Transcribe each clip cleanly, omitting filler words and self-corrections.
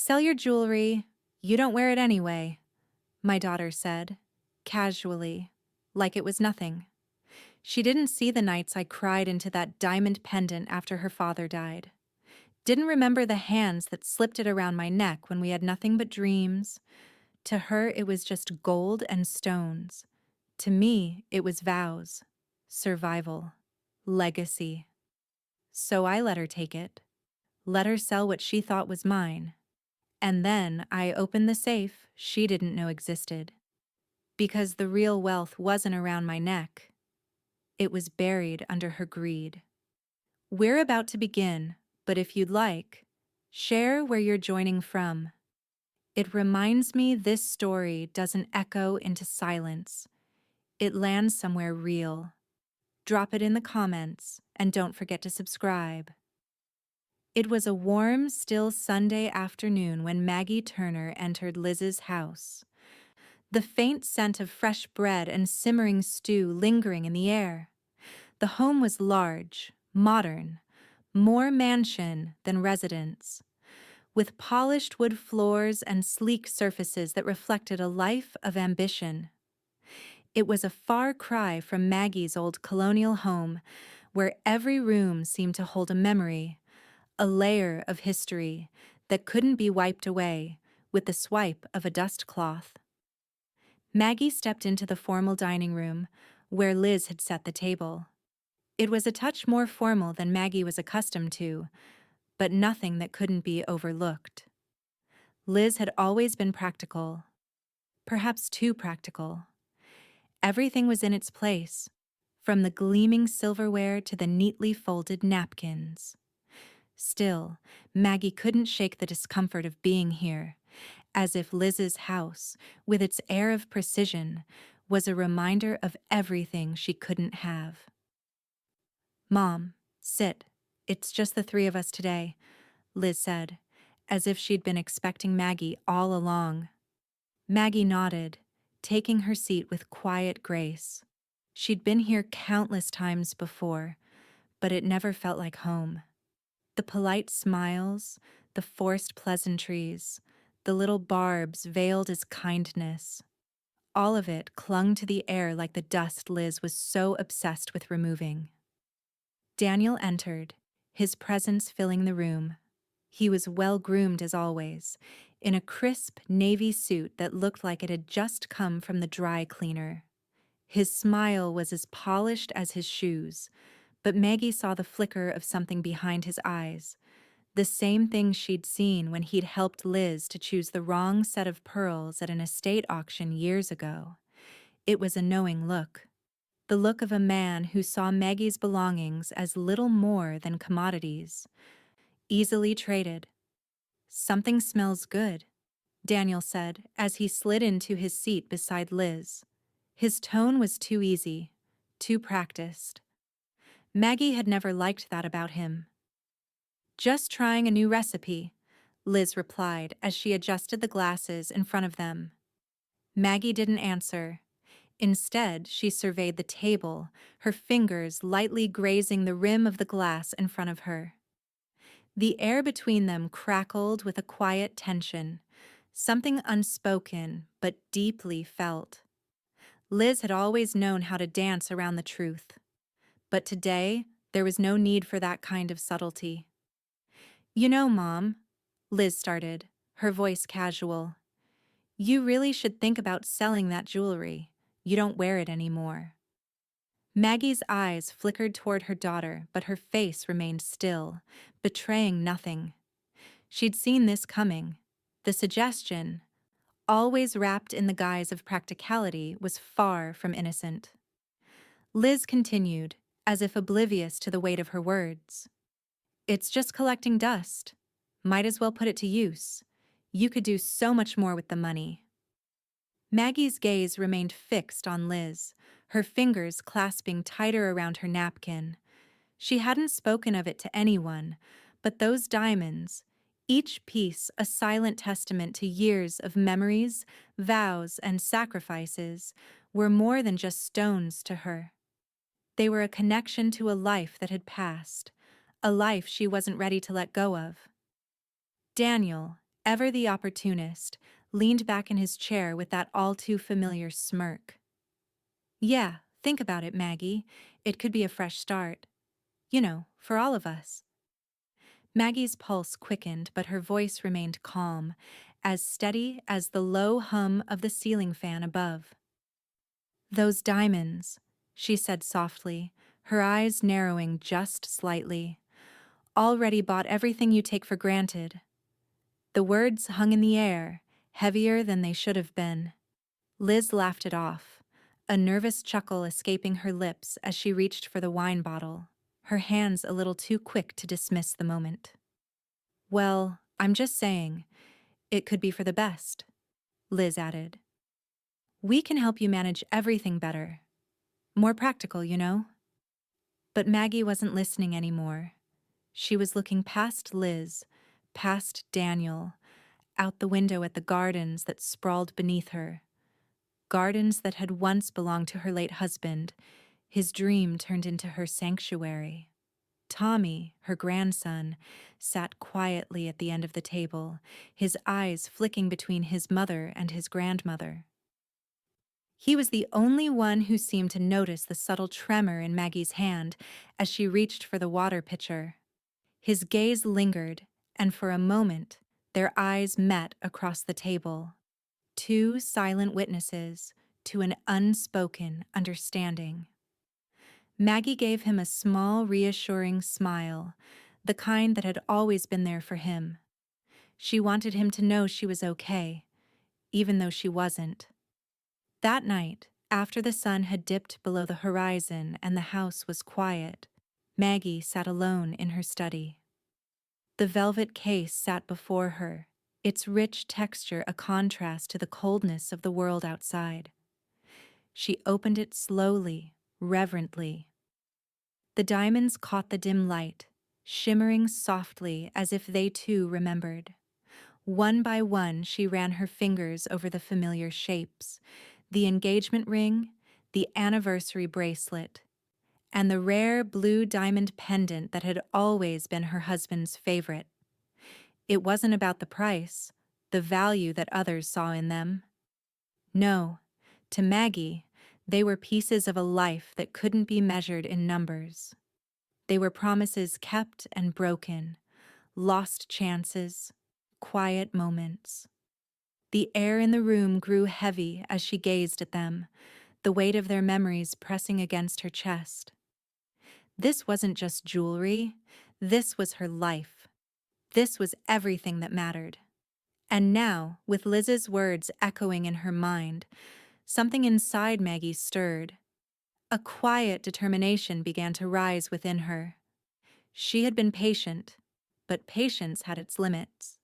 Sell your jewelry. You don't wear it anyway, my daughter said, casually, like it was nothing. She didn't see the nights I cried into that diamond pendant after her father died. Didn't remember the hands that slipped it around my neck when we had nothing but dreams. To her, it was just gold and stones. To me, it was vows, survival, legacy. So I let her take it, let her sell what she thought was mine. And then I opened the safe she didn't know existed. Because the real wealth wasn't around my neck. It was buried under her greed. We're about to begin, but if you'd like, share where you're joining from. It reminds me this story doesn't echo into silence. It lands somewhere real. Drop it in the comments, and don't forget to subscribe. It was a warm, still Sunday afternoon when Maggie Turner entered Liz's house. The faint scent of fresh bread and simmering stew lingering in the air. The home was large, modern, more mansion than residence, with polished wood floors and sleek surfaces that reflected a life of ambition. It was a far cry from Maggie's old colonial home, where every room seemed to hold a memory, a layer of history that couldn't be wiped away with the swipe of a dust cloth. Maggie stepped into the formal dining room, where Liz had set the table. It was a touch more formal than Maggie was accustomed to, but nothing that couldn't be overlooked. Liz had always been practical, perhaps too practical. Everything was in its place, from the gleaming silverware to the neatly folded napkins. Still, Maggie couldn't shake the discomfort of being here, as if Liz's house, with its air of precision, was a reminder of everything she couldn't have. "Mom, sit. It's just the three of us today," Liz said, as if she'd been expecting Maggie all along. Maggie nodded, taking her seat with quiet grace. She'd been here countless times before, but it never felt like home. The polite smiles, the forced pleasantries, the little barbs veiled as kindness. All of it clung to the air like the dust Liz was so obsessed with removing. Daniel entered, his presence filling the room. He was well-groomed as always, in a crisp navy suit that looked like it had just come from the dry cleaner. His smile was as polished as his shoes, but Maggie saw the flicker of something behind his eyes, the same thing she'd seen when he'd helped Liz to choose the wrong set of pearls at an estate auction years ago. It was a knowing look. The look of a man who saw Maggie's belongings as little more than commodities, easily traded. "Something smells good," Daniel said as he slid into his seat beside Liz. His tone was too easy, too practiced. Maggie had never liked that about him. "Just trying a new recipe," Liz replied as she adjusted the glasses in front of them. Maggie didn't answer. Instead, she surveyed the table, her fingers lightly grazing the rim of the glass in front of her. The air between them crackled with a quiet tension, something unspoken but deeply felt. Liz had always known how to dance around the truth, but today there was no need for that kind of subtlety. "You know, Mom," Liz started, her voice casual, "you really should think about selling that jewelry. You don't wear it anymore." Maggie's eyes flickered toward her daughter, but her face remained still, betraying nothing. She'd seen this coming. The suggestion, always wrapped in the guise of practicality, was far from innocent. Liz continued, as if oblivious to the weight of her words. "It's just collecting dust. Might as well put it to use. You could do so much more with the money." Maggie's gaze remained fixed on Liz, her fingers clasping tighter around her napkin. She hadn't spoken of it to anyone, but those diamonds, each piece a silent testament to years of memories, vows, and sacrifices, were more than just stones to her. They were a connection to a life that had passed, a life she wasn't ready to let go of. Daniel, ever the opportunist, leaned back in his chair with that all-too-familiar smirk. Yeah, think about it, Maggie. It could be a fresh start. You know, for all of us. Maggie's pulse quickened, but her voice remained calm, as steady as the low hum of the ceiling fan above. Those diamonds, she said softly, her eyes narrowing just slightly. Already bought everything you take for granted. The words hung in the air, heavier than they should have been. Liz laughed it off, a nervous chuckle escaping her lips as she reached for the wine bottle, her hands a little too quick to dismiss the moment. Well, I'm just saying, it could be for the best, Liz added. We can help you manage everything better. More practical, you know? But Maggie wasn't listening anymore. She was looking past Liz, past Daniel, out the window at the gardens that sprawled beneath her. Gardens that had once belonged to her late husband, his dream turned into her sanctuary. Tommy, her grandson, sat quietly at the end of the table, his eyes flicking between his mother and his grandmother. He was the only one who seemed to notice the subtle tremor in Maggie's hand as she reached for the water pitcher. His gaze lingered, and for a moment, their eyes met across the table. Two silent witnesses to an unspoken understanding. Maggie gave him a small, reassuring smile, the kind that had always been there for him. She wanted him to know she was okay, even though she wasn't. That night, after the sun had dipped below the horizon and the house was quiet, Maggie sat alone in her study. The velvet case sat before her, its rich texture a contrast to the coldness of the world outside. She opened it slowly, reverently. The diamonds caught the dim light, shimmering softly as if they too remembered. One by one, she ran her fingers over the familiar shapes, the engagement ring, the anniversary bracelet, and the rare blue diamond pendant that had always been her husband's favorite. It wasn't about the price, the value that others saw in them. No, to Maggie, they were pieces of a life that couldn't be measured in numbers. They were promises kept and broken, lost chances, quiet moments. The air in the room grew heavy as she gazed at them, the weight of their memories pressing against her chest. This wasn't just jewelry, this was her life. This was everything that mattered. And now, with Liz's words echoing in her mind, something inside Maggie stirred. A quiet determination began to rise within her. She had been patient, but patience had its limits.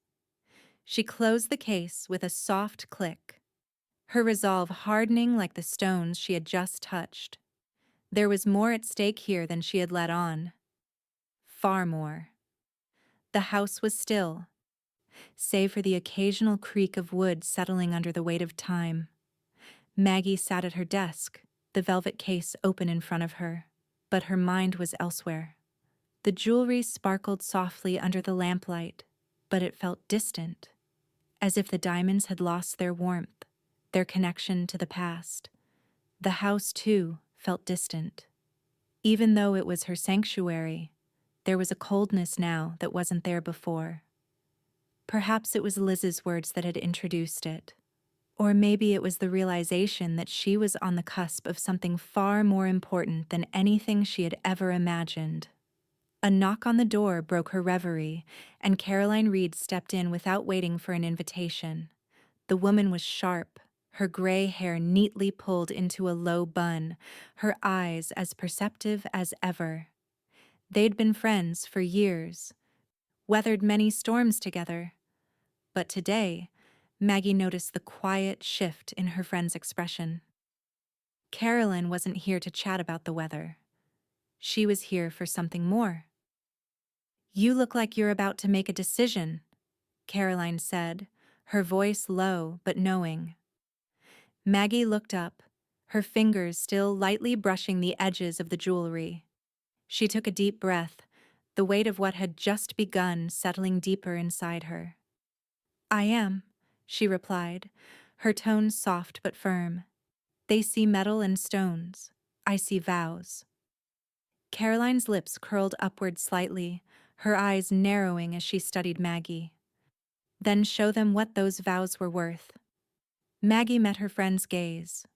She closed the case with a soft click, her resolve hardening like the stones she had just touched. There was more at stake here than she had let on. Far more. The house was still, save for the occasional creak of wood settling under the weight of time. Maggie sat at her desk, the velvet case open in front of her, but her mind was elsewhere. The jewelry sparkled softly under the lamplight, but it felt distant, as if the diamonds had lost their warmth, their connection to the past. The house, too, felt distant. Even though it was her sanctuary, there was a coldness now that wasn't there before. Perhaps it was Liz's words that had introduced it. Or maybe it was the realization that she was on the cusp of something far more important than anything she had ever imagined. A knock on the door broke her reverie, and Caroline Reed stepped in without waiting for an invitation. The woman was sharp, her gray hair neatly pulled into a low bun, her eyes as perceptive as ever. They'd been friends for years, weathered many storms together. But today, Maggie noticed the quiet shift in her friend's expression. Carolyn wasn't here to chat about the weather. She was here for something more. "You look like you're about to make a decision," Caroline said, her voice low but knowing. Maggie looked up, her fingers still lightly brushing the edges of the jewelry. She took a deep breath, the weight of what had just begun settling deeper inside her. I am, she replied, her tone soft but firm. They see metal and stones. I see vows. Caroline's lips curled upward slightly, her eyes narrowing as she studied Maggie. Then show them what those vows were worth. Maggie met her friend's gaze.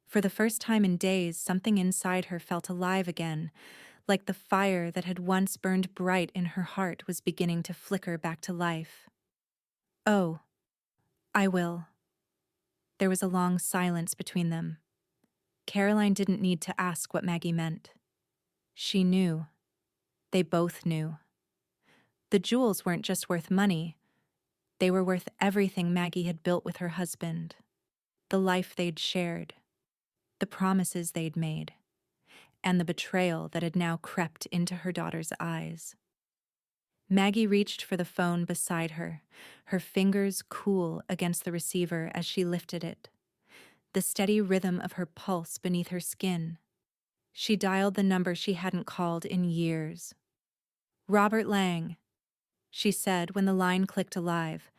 For the first time in days, something inside her felt alive again, like the fire that had once burned bright in her heart was beginning to flicker back to life. Oh, I will. There was a long silence between them. Caroline didn't need to ask what Maggie meant. She knew. They both knew. The jewels weren't just worth money. They were worth everything Maggie had built with her husband, the life they'd shared, the promises they'd made, and the betrayal that had now crept into her daughter's eyes. Maggie reached for the phone beside her, her fingers cool against the receiver as she lifted it, the steady rhythm of her pulse beneath her skin. She dialed the number she hadn't called in years. "Robert Lang," she said when the line clicked alive.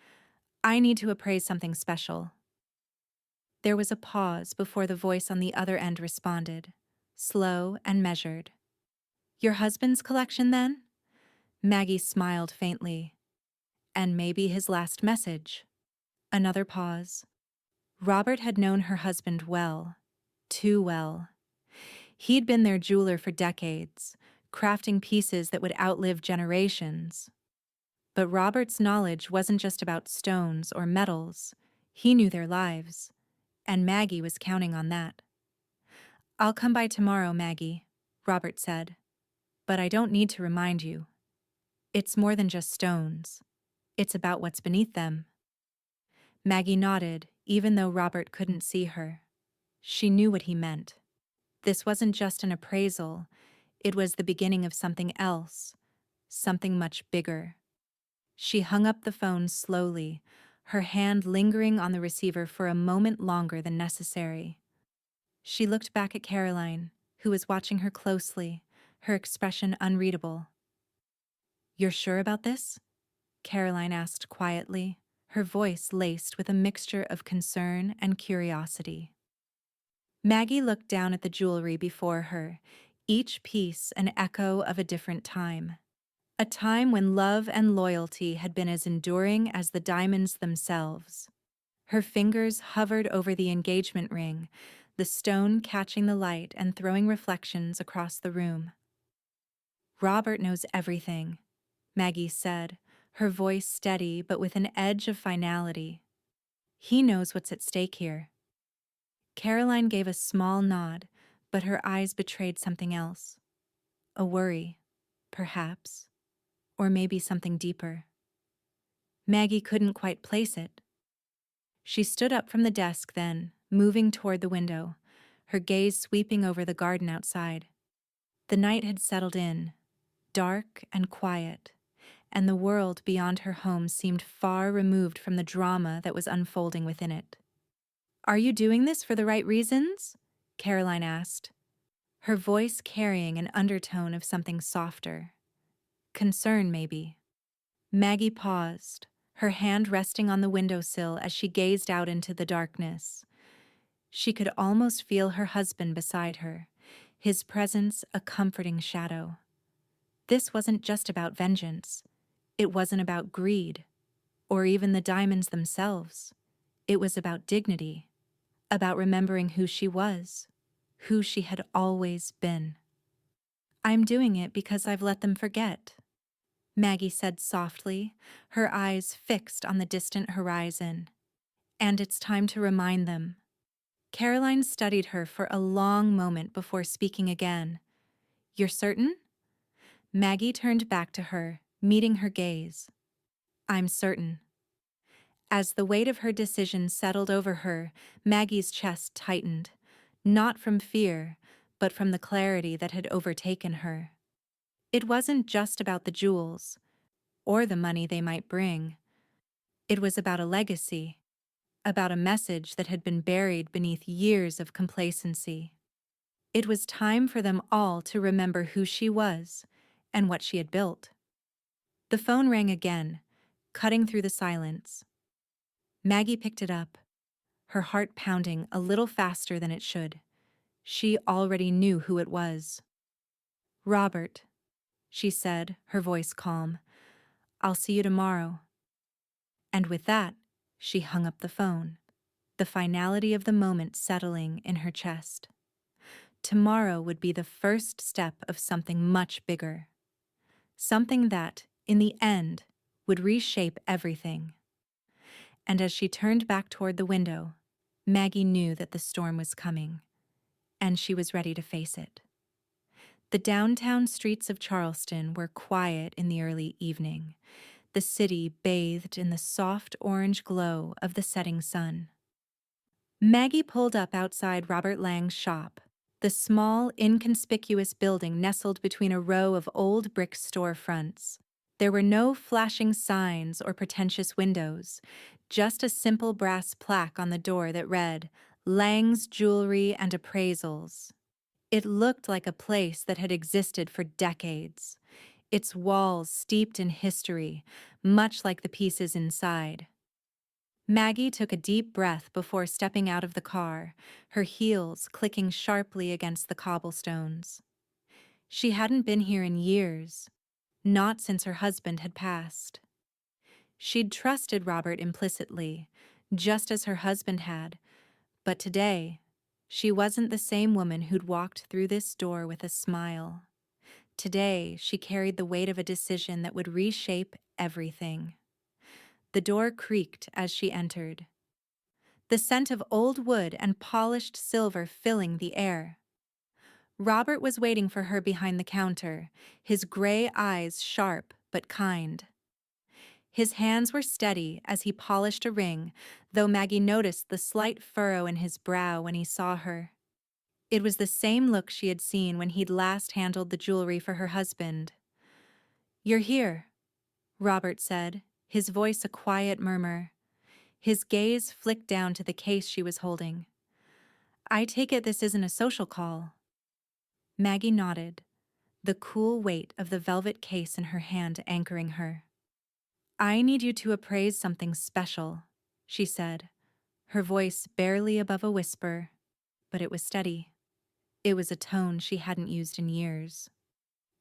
"I need to appraise something special." There was a pause before the voice on the other end responded, slow and measured. "Your husband's collection, then?" Maggie smiled faintly. "And maybe his last message." Another pause. Robert had known her husband well, too well. He'd been their jeweler for decades, crafting pieces that would outlive generations. But Robert's knowledge wasn't just about stones or metals. He knew their lives, and Maggie was counting on that. "I'll come by tomorrow, Maggie," Robert said. "But I don't need to remind you. It's more than just stones. It's about what's beneath them." Maggie nodded, even though Robert couldn't see her. She knew what he meant. This wasn't just an appraisal. It was the beginning of something else, something much bigger. She hung up the phone slowly, her hand lingering on the receiver for a moment longer than necessary. She looked back at Caroline, who was watching her closely, her expression unreadable. "You're sure about this?" Caroline asked quietly, her voice laced with a mixture of concern and curiosity. Maggie looked down at the jewelry before her, each piece an echo of a different time. A time when love and loyalty had been as enduring as the diamonds themselves. Her fingers hovered over the engagement ring, the stone catching the light and throwing reflections across the room. "Robert knows everything," Maggie said, her voice steady but with an edge of finality. "He knows what's at stake here." Caroline gave a small nod, but her eyes betrayed something else. A worry, perhaps, or maybe something deeper. Maggie couldn't quite place it. She stood up from the desk then, moving toward the window, her gaze sweeping over the garden outside. The night had settled in, dark and quiet, and the world beyond her home seemed far removed from the drama that was unfolding within it. "Are you doing this for the right reasons?" Caroline asked, her voice carrying an undertone of something softer. Concern, maybe. Maggie paused, her hand resting on the windowsill as she gazed out into the darkness. She could almost feel her husband beside her, his presence a comforting shadow. This wasn't just about vengeance. It wasn't about greed, or even the diamonds themselves. It was about dignity, about remembering who she was, who she had always been. "I'm doing it because I've let them forget," Maggie said softly, her eyes fixed on the distant horizon. "And it's time to remind them." Caroline studied her for a long moment before speaking again. "You're certain?" Maggie turned back to her, meeting her gaze. "I'm certain." As the weight of her decision settled over her, Maggie's chest tightened, not from fear, but from the clarity that had overtaken her. It wasn't just about the jewels, or the money they might bring. It was about a legacy, about a message that had been buried beneath years of complacency. It was time for them all to remember who she was and what she had built. The phone rang again, cutting through the silence. Maggie picked it up, her heart pounding a little faster than it should. She already knew who it was. "Robert," she said, her voice calm. "I'll see you tomorrow." And with that, she hung up the phone, the finality of the moment settling in her chest. Tomorrow would be the first step of something much bigger. Something that, in the end, would reshape everything. And as she turned back toward the window, Maggie knew that the storm was coming, and she was ready to face it. The downtown streets of Charleston were quiet in the early evening, the city bathed in the soft orange glow of the setting sun. Maggie pulled up outside Robert Lang's shop, the small, inconspicuous building nestled between a row of old brick storefronts. There were no flashing signs or pretentious windows, just a simple brass plaque on the door that read, "Lang's Jewelry and Appraisals." It looked like a place that had existed for decades, its walls steeped in history, much like the pieces inside. Maggie took a deep breath before stepping out of the car, her heels clicking sharply against the cobblestones. She hadn't been here in years, not since her husband had passed. She'd trusted Robert implicitly, just as her husband had, but today, she wasn't the same woman who'd walked through this door with a smile. Today, she carried the weight of a decision that would reshape everything. The door creaked as she entered, the scent of old wood and polished silver filling the air. Robert was waiting for her behind the counter, his gray eyes sharp but kind. His hands were steady as he polished a ring, though Maggie noticed the slight furrow in his brow when he saw her. It was the same look she had seen when he'd last handled the jewelry for her husband. "You're here," Robert said, his voice a quiet murmur. His gaze flicked down to the case she was holding. "I take it this isn't a social call." Maggie nodded, the cool weight of the velvet case in her hand anchoring her. "I need you to appraise something special," she said, her voice barely above a whisper, but it was steady. It was a tone she hadn't used in years.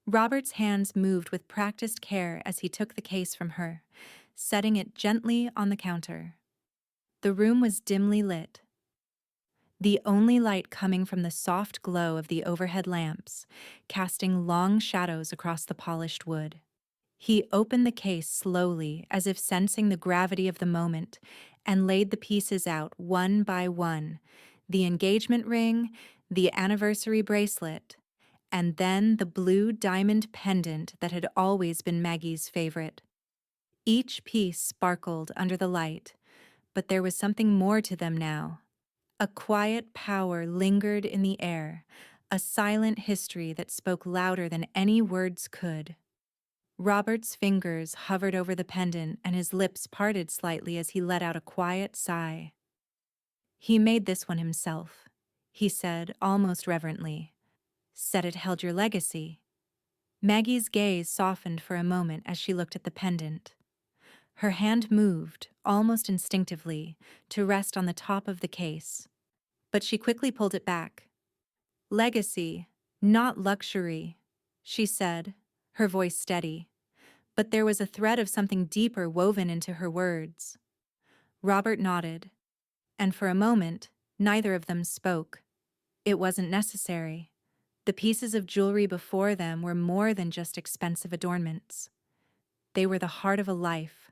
Robert's hands moved with practiced care as he took the case from her, setting it gently on the counter. The room was dimly lit, the only light coming from the soft glow of the overhead lamps, casting long shadows across the polished wood. He opened the case slowly, as if sensing the gravity of the moment, and laid the pieces out one by one, the engagement ring, the anniversary bracelet, and then the blue diamond pendant that had always been Maggie's favorite. Each piece sparkled under the light, but there was something more to them now. A quiet power lingered in the air, a silent history that spoke louder than any words could. Robert's fingers hovered over the pendant and his lips parted slightly as he let out a quiet sigh. "He made this one himself," he said almost reverently. "Said it held your legacy." Maggie's gaze softened for a moment as she looked at the pendant. Her hand moved, almost instinctively, to rest on the top of the case, but she quickly pulled it back. "Legacy, not luxury," she said, her voice steady, but there was a thread of something deeper woven into her words. Robert nodded, and for a moment, neither of them spoke. It wasn't necessary. The pieces of jewelry before them were more than just expensive adornments. They were the heart of a life,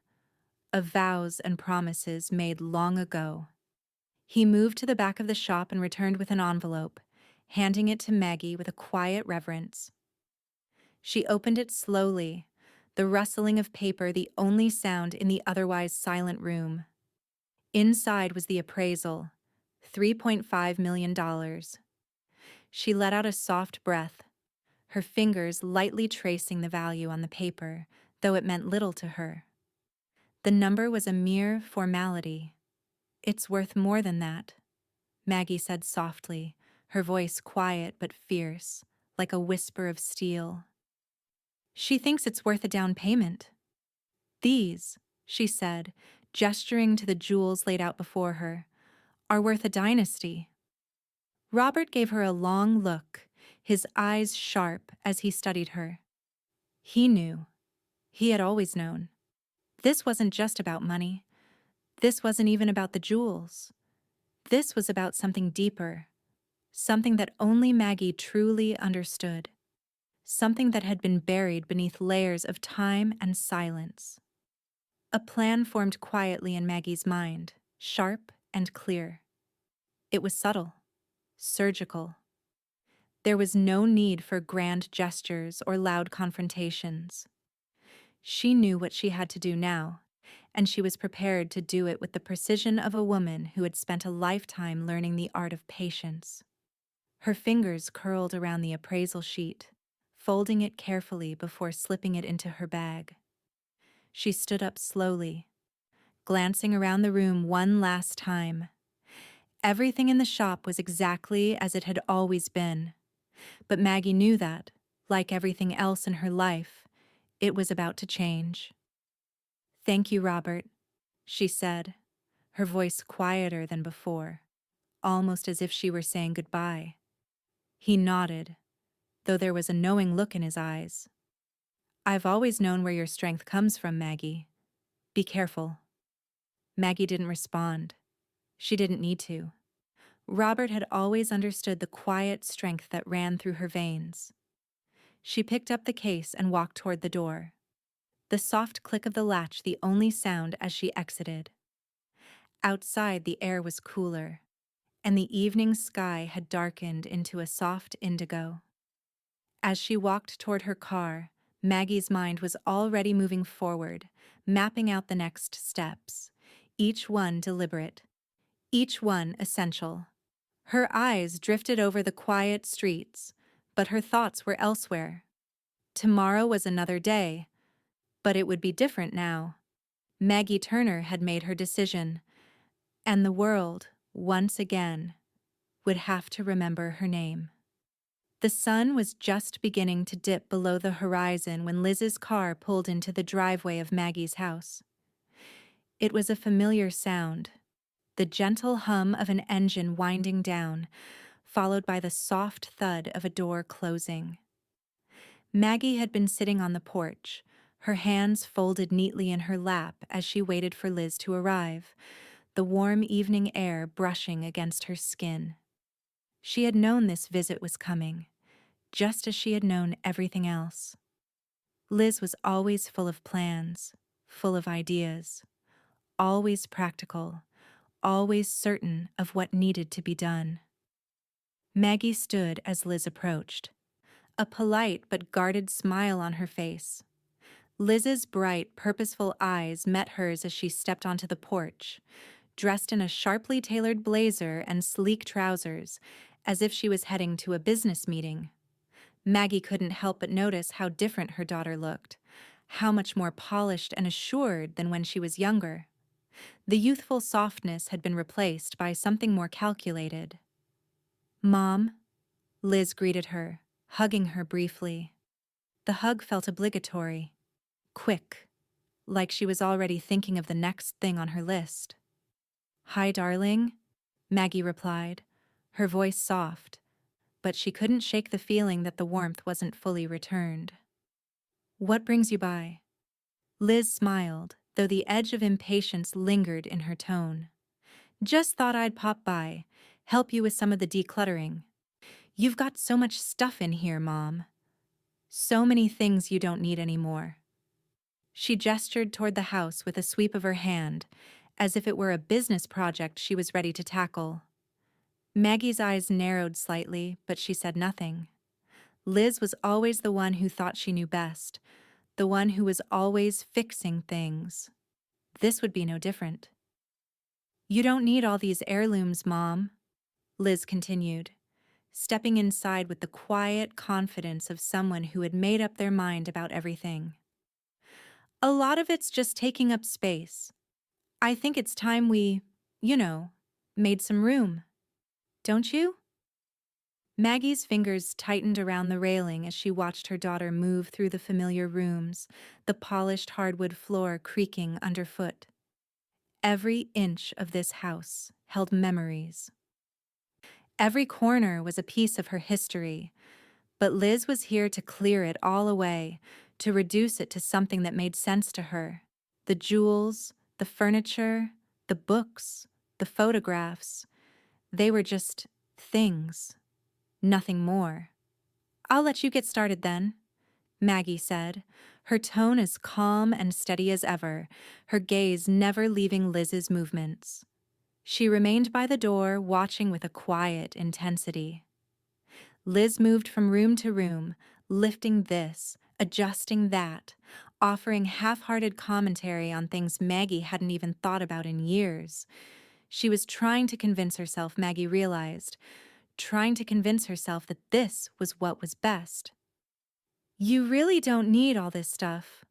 of vows and promises made long ago. He moved to the back of the shop and returned with an envelope, handing it to Maggie with a quiet reverence. She opened it slowly, the rustling of paper the only sound in the otherwise silent room. Inside was the appraisal, $3.5 million. She let out a soft breath, her fingers lightly tracing the value on the paper, though it meant little to her. The number was a mere formality. "It's worth more than that," Maggie said softly, her voice quiet but fierce, like a whisper of steel. "She thinks it's worth a down payment." "These," she said, gesturing to the jewels laid out before her, are worth a dynasty. Robert gave her a long look, his eyes sharp as he studied her. He knew. He had always known. This wasn't just about money. This wasn't even about the jewels. This was about something deeper, something that only Maggie truly understood, something that had been buried beneath layers of time and silence. A plan formed quietly in Maggie's mind, sharp and clear. It was subtle, surgical. There was no need for grand gestures or loud confrontations. She knew what she had to do now, and she was prepared to do it with the precision of a woman who had spent a lifetime learning the art of patience. Her fingers curled around the appraisal sheet, folding it carefully before slipping it into her bag. She stood up slowly, glancing around the room one last time. Everything in the shop was exactly as it had always been, but Maggie knew that, like everything else in her life, it was about to change. "Thank you, Robert," she said, her voice quieter than before, almost as if she were saying goodbye. He nodded, though there was a knowing look in his eyes. "I've always known where your strength comes from, Maggie. Be careful." Maggie didn't respond. She didn't need to. Robert had always understood the quiet strength that ran through her veins. She picked up the case and walked toward the door, the soft click of the latch the only sound as she exited. Outside, the air was cooler, and the evening sky had darkened into a soft indigo. As she walked toward her car, Maggie's mind was already moving forward, mapping out the next steps, each one deliberate, each one essential. Her eyes drifted over the quiet streets, but her thoughts were elsewhere. Tomorrow was another day, but it would be different now. Maggie Turner had made her decision, and the world, once again, would have to remember her name. The sun was just beginning to dip below the horizon when Liz's car pulled into the driveway of Maggie's house. It was a familiar sound, the gentle hum of an engine winding down, followed by the soft thud of a door closing. Maggie had been sitting on the porch, her hands folded neatly in her lap as she waited for Liz to arrive, the warm evening air brushing against her skin. She had known this visit was coming, just as she had known everything else. Liz was always full of plans, full of ideas, always practical, always certain of what needed to be done. Maggie stood as Liz approached, a polite but guarded smile on her face. Liz's bright, purposeful eyes met hers as she stepped onto the porch, dressed in a sharply tailored blazer and sleek trousers, as if she was heading to a business meeting. Maggie couldn't help but notice how different her daughter looked, how much more polished and assured than when she was younger. The youthful softness had been replaced by something more calculated. "Mom," Liz greeted her, hugging her briefly. The hug felt obligatory, quick, like she was already thinking of the next thing on her list. "Hi, darling," Maggie replied, her voice soft, but she couldn't shake the feeling that the warmth wasn't fully returned. "What brings you by?" Liz smiled, though the edge of impatience lingered in her tone. "Just thought I'd pop by, help you with some of the decluttering. You've got so much stuff in here, Mom. So many things you don't need anymore." She gestured toward the house with a sweep of her hand, as if it were a business project she was ready to tackle. Maggie's eyes narrowed slightly, but she said nothing. Liz was always the one who thought she knew best, the one who was always fixing things. This would be no different. "You don't need all these heirlooms, Mom," Liz continued, stepping inside with the quiet confidence of someone who had made up their mind about everything. "A lot of it's just taking up space. I think it's time we, made some room. Don't you?" Maggie's fingers tightened around the railing as she watched her daughter move through the familiar rooms, the polished hardwood floor creaking underfoot. Every inch of this house held memories. Every corner was a piece of her history, but Liz was here to clear it all away, to reduce it to something that made sense to her. The jewels, the furniture, the books, the photographs, they were just things, nothing more. "I'll let you get started then," Maggie said, her tone as calm and steady as ever, her gaze never leaving Liz's movements. She remained by the door, watching with a quiet intensity. Liz moved from room to room, lifting this, adjusting that, offering half-hearted commentary on things Maggie hadn't even thought about in years. She was trying to convince herself, Maggie realized, trying to convince herself that this was what was best. "You really don't need all this stuff,"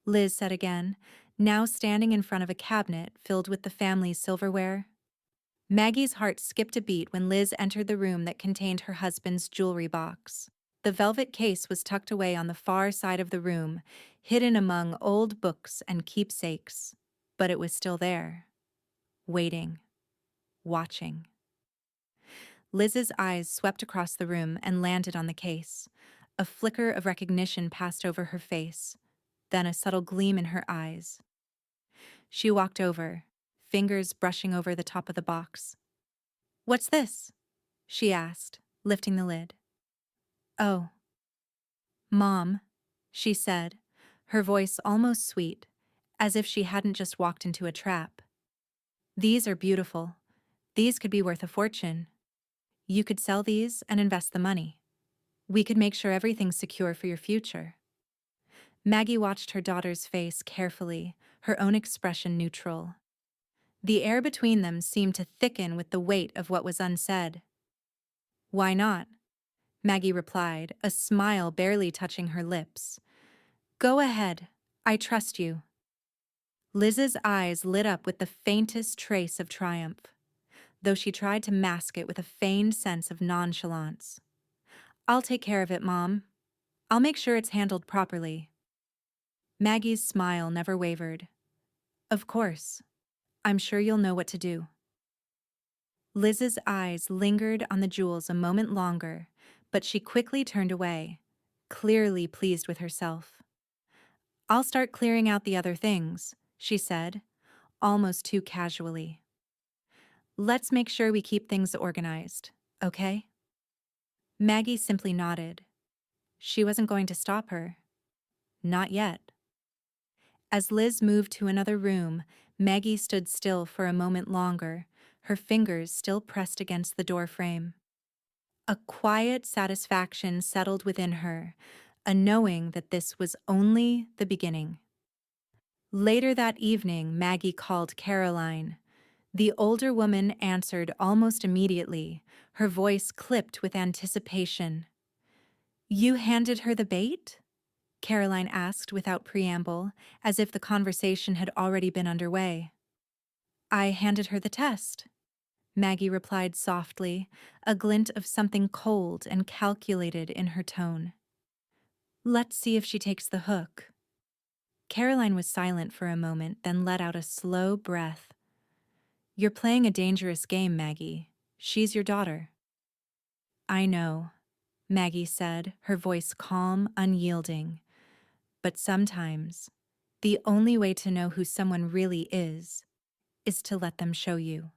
Liz said again, now standing in front of a cabinet filled with the family's silverware. Maggie's heart skipped a beat when Liz entered the room that contained her husband's jewelry box. The velvet case was tucked away on the far side of the room, hidden among old books and keepsakes. But it was still there, waiting, watching. Liz's eyes swept across the room and landed on the case. A flicker of recognition passed over her face, then a subtle gleam in her eyes. She walked over, fingers brushing over the top of the box. "What's this?" she asked, lifting the lid. "Oh, Mom," she said, her voice almost sweet, as if she hadn't just walked into a trap. "These are beautiful. These could be worth a fortune. You could sell these and invest the money. We could make sure everything's secure for your future." Maggie watched her daughter's face carefully, her own expression neutral. The air between them seemed to thicken with the weight of what was unsaid. "Why not?" Maggie replied, a smile barely touching her lips. "Go ahead. I trust you." Liz's eyes lit up with the faintest trace of triumph, though she tried to mask it with a feigned sense of nonchalance. "I'll take care of it, Mom. I'll make sure it's handled properly." Maggie's smile never wavered. "Of course. I'm sure you'll know what to do." Liz's eyes lingered on the jewels a moment longer, but she quickly turned away, clearly pleased with herself. "I'll start clearing out the other things," she said, almost too casually. "Let's make sure we keep things organized, okay?" Maggie simply nodded. She wasn't going to stop her. Not yet. As Liz moved to another room, Maggie stood still for a moment longer, her fingers still pressed against the door frame. A quiet satisfaction settled within her, a knowing that this was only the beginning. Later that evening, Maggie called Caroline. The older woman answered almost immediately, her voice clipped with anticipation. "You handed her the bait?" Caroline asked without preamble, as if the conversation had already been underway. "I handed her the test," Maggie replied softly, a glint of something cold and calculated in her tone. "Let's see if she takes the hook." Caroline was silent for a moment, then let out a slow breath. "You're playing a dangerous game, Maggie. She's your daughter." "I know," Maggie said, her voice calm, unyielding. "But sometimes, the only way to know who someone really is to let them show you."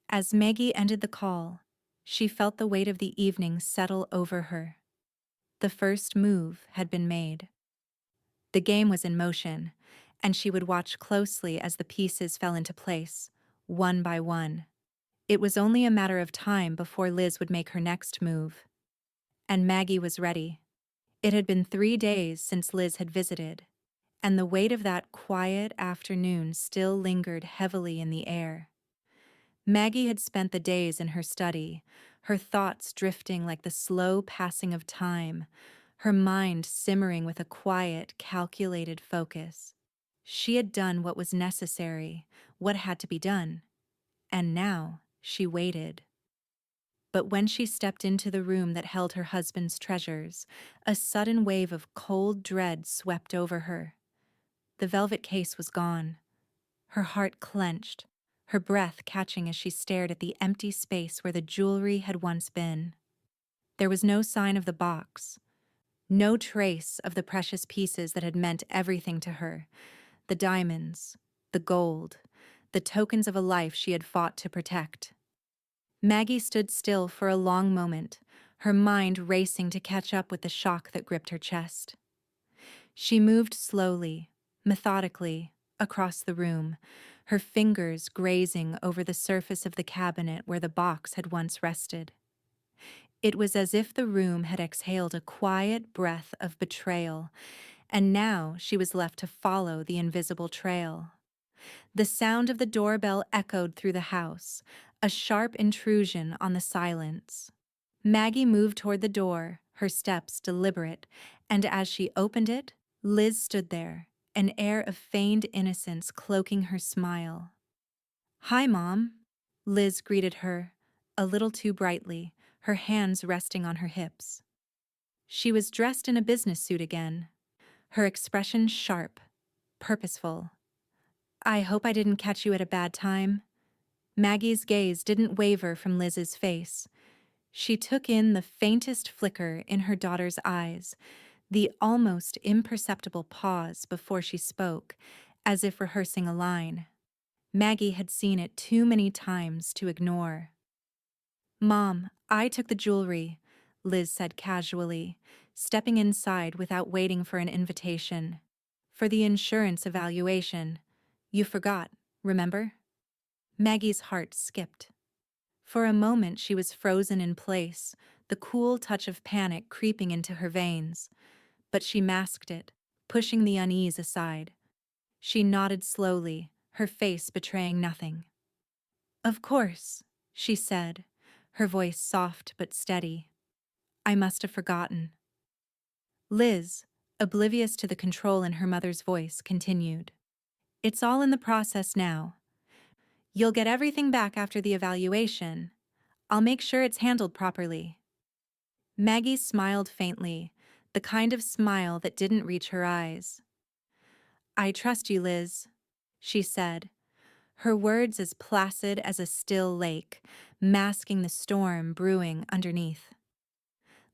As Maggie ended the call, she felt the weight of the evening settle over her. The first move had been made. The game was in motion, and she would watch closely as the pieces fell into place, one by one. It was only a matter of time before Liz would make her next move. And Maggie was ready. It had been 3 days since Liz had visited, and the weight of that quiet afternoon still lingered heavily in the air. Maggie had spent the days in her study, her thoughts drifting like the slow passing of time, her mind simmering with a quiet, calculated focus. She had done what was necessary, what had to be done, and now she waited. But when she stepped into the room that held her husband's treasures, a sudden wave of cold dread swept over her. The velvet case was gone. Her heart clenched, her breath catching as she stared at the empty space where the jewelry had once been. There was no sign of the box, no trace of the precious pieces that had meant everything to her: the diamonds, the gold, the tokens of a life she had fought to protect. Maggie stood still for a long moment, her mind racing to catch up with the shock that gripped her chest. She moved slowly, methodically, across the room, her fingers grazing over the surface of the cabinet where the box had once rested. It was as if the room had exhaled a quiet breath of betrayal, and now she was left to follow the invisible trail. The sound of the doorbell echoed through the house, a sharp intrusion on the silence. Maggie moved toward the door, her steps deliberate, and as she opened it, Liz stood there, an air of feigned innocence cloaking her smile. "Hi, Mom," Liz greeted her, a little too brightly, her hands resting on her hips. She was dressed in a business suit again, her expression sharp, purposeful. "I hope I didn't catch you at a bad time." Maggie's gaze didn't waver from Liz's face. She took in the faintest flicker in her daughter's eyes, the almost imperceptible pause before she spoke, as if rehearsing a line. Maggie had seen it too many times to ignore. "Mom, I took the jewelry," Liz said casually, stepping inside without waiting for an invitation. "For the insurance evaluation. You forgot, remember?" Maggie's heart skipped. For a moment she was frozen in place, the cool touch of panic creeping into her veins. But she masked it, pushing the unease aside. She nodded slowly, her face betraying nothing. "Of course," she said, her voice soft but steady. "I must have forgotten." Liz, oblivious to the control in her mother's voice, continued. "It's all in the process now. You'll get everything back after the evaluation. I'll make sure it's handled properly." Maggie smiled faintly, the kind of smile that didn't reach her eyes. "I trust you, Liz," she said, her words as placid as a still lake, masking the storm brewing underneath.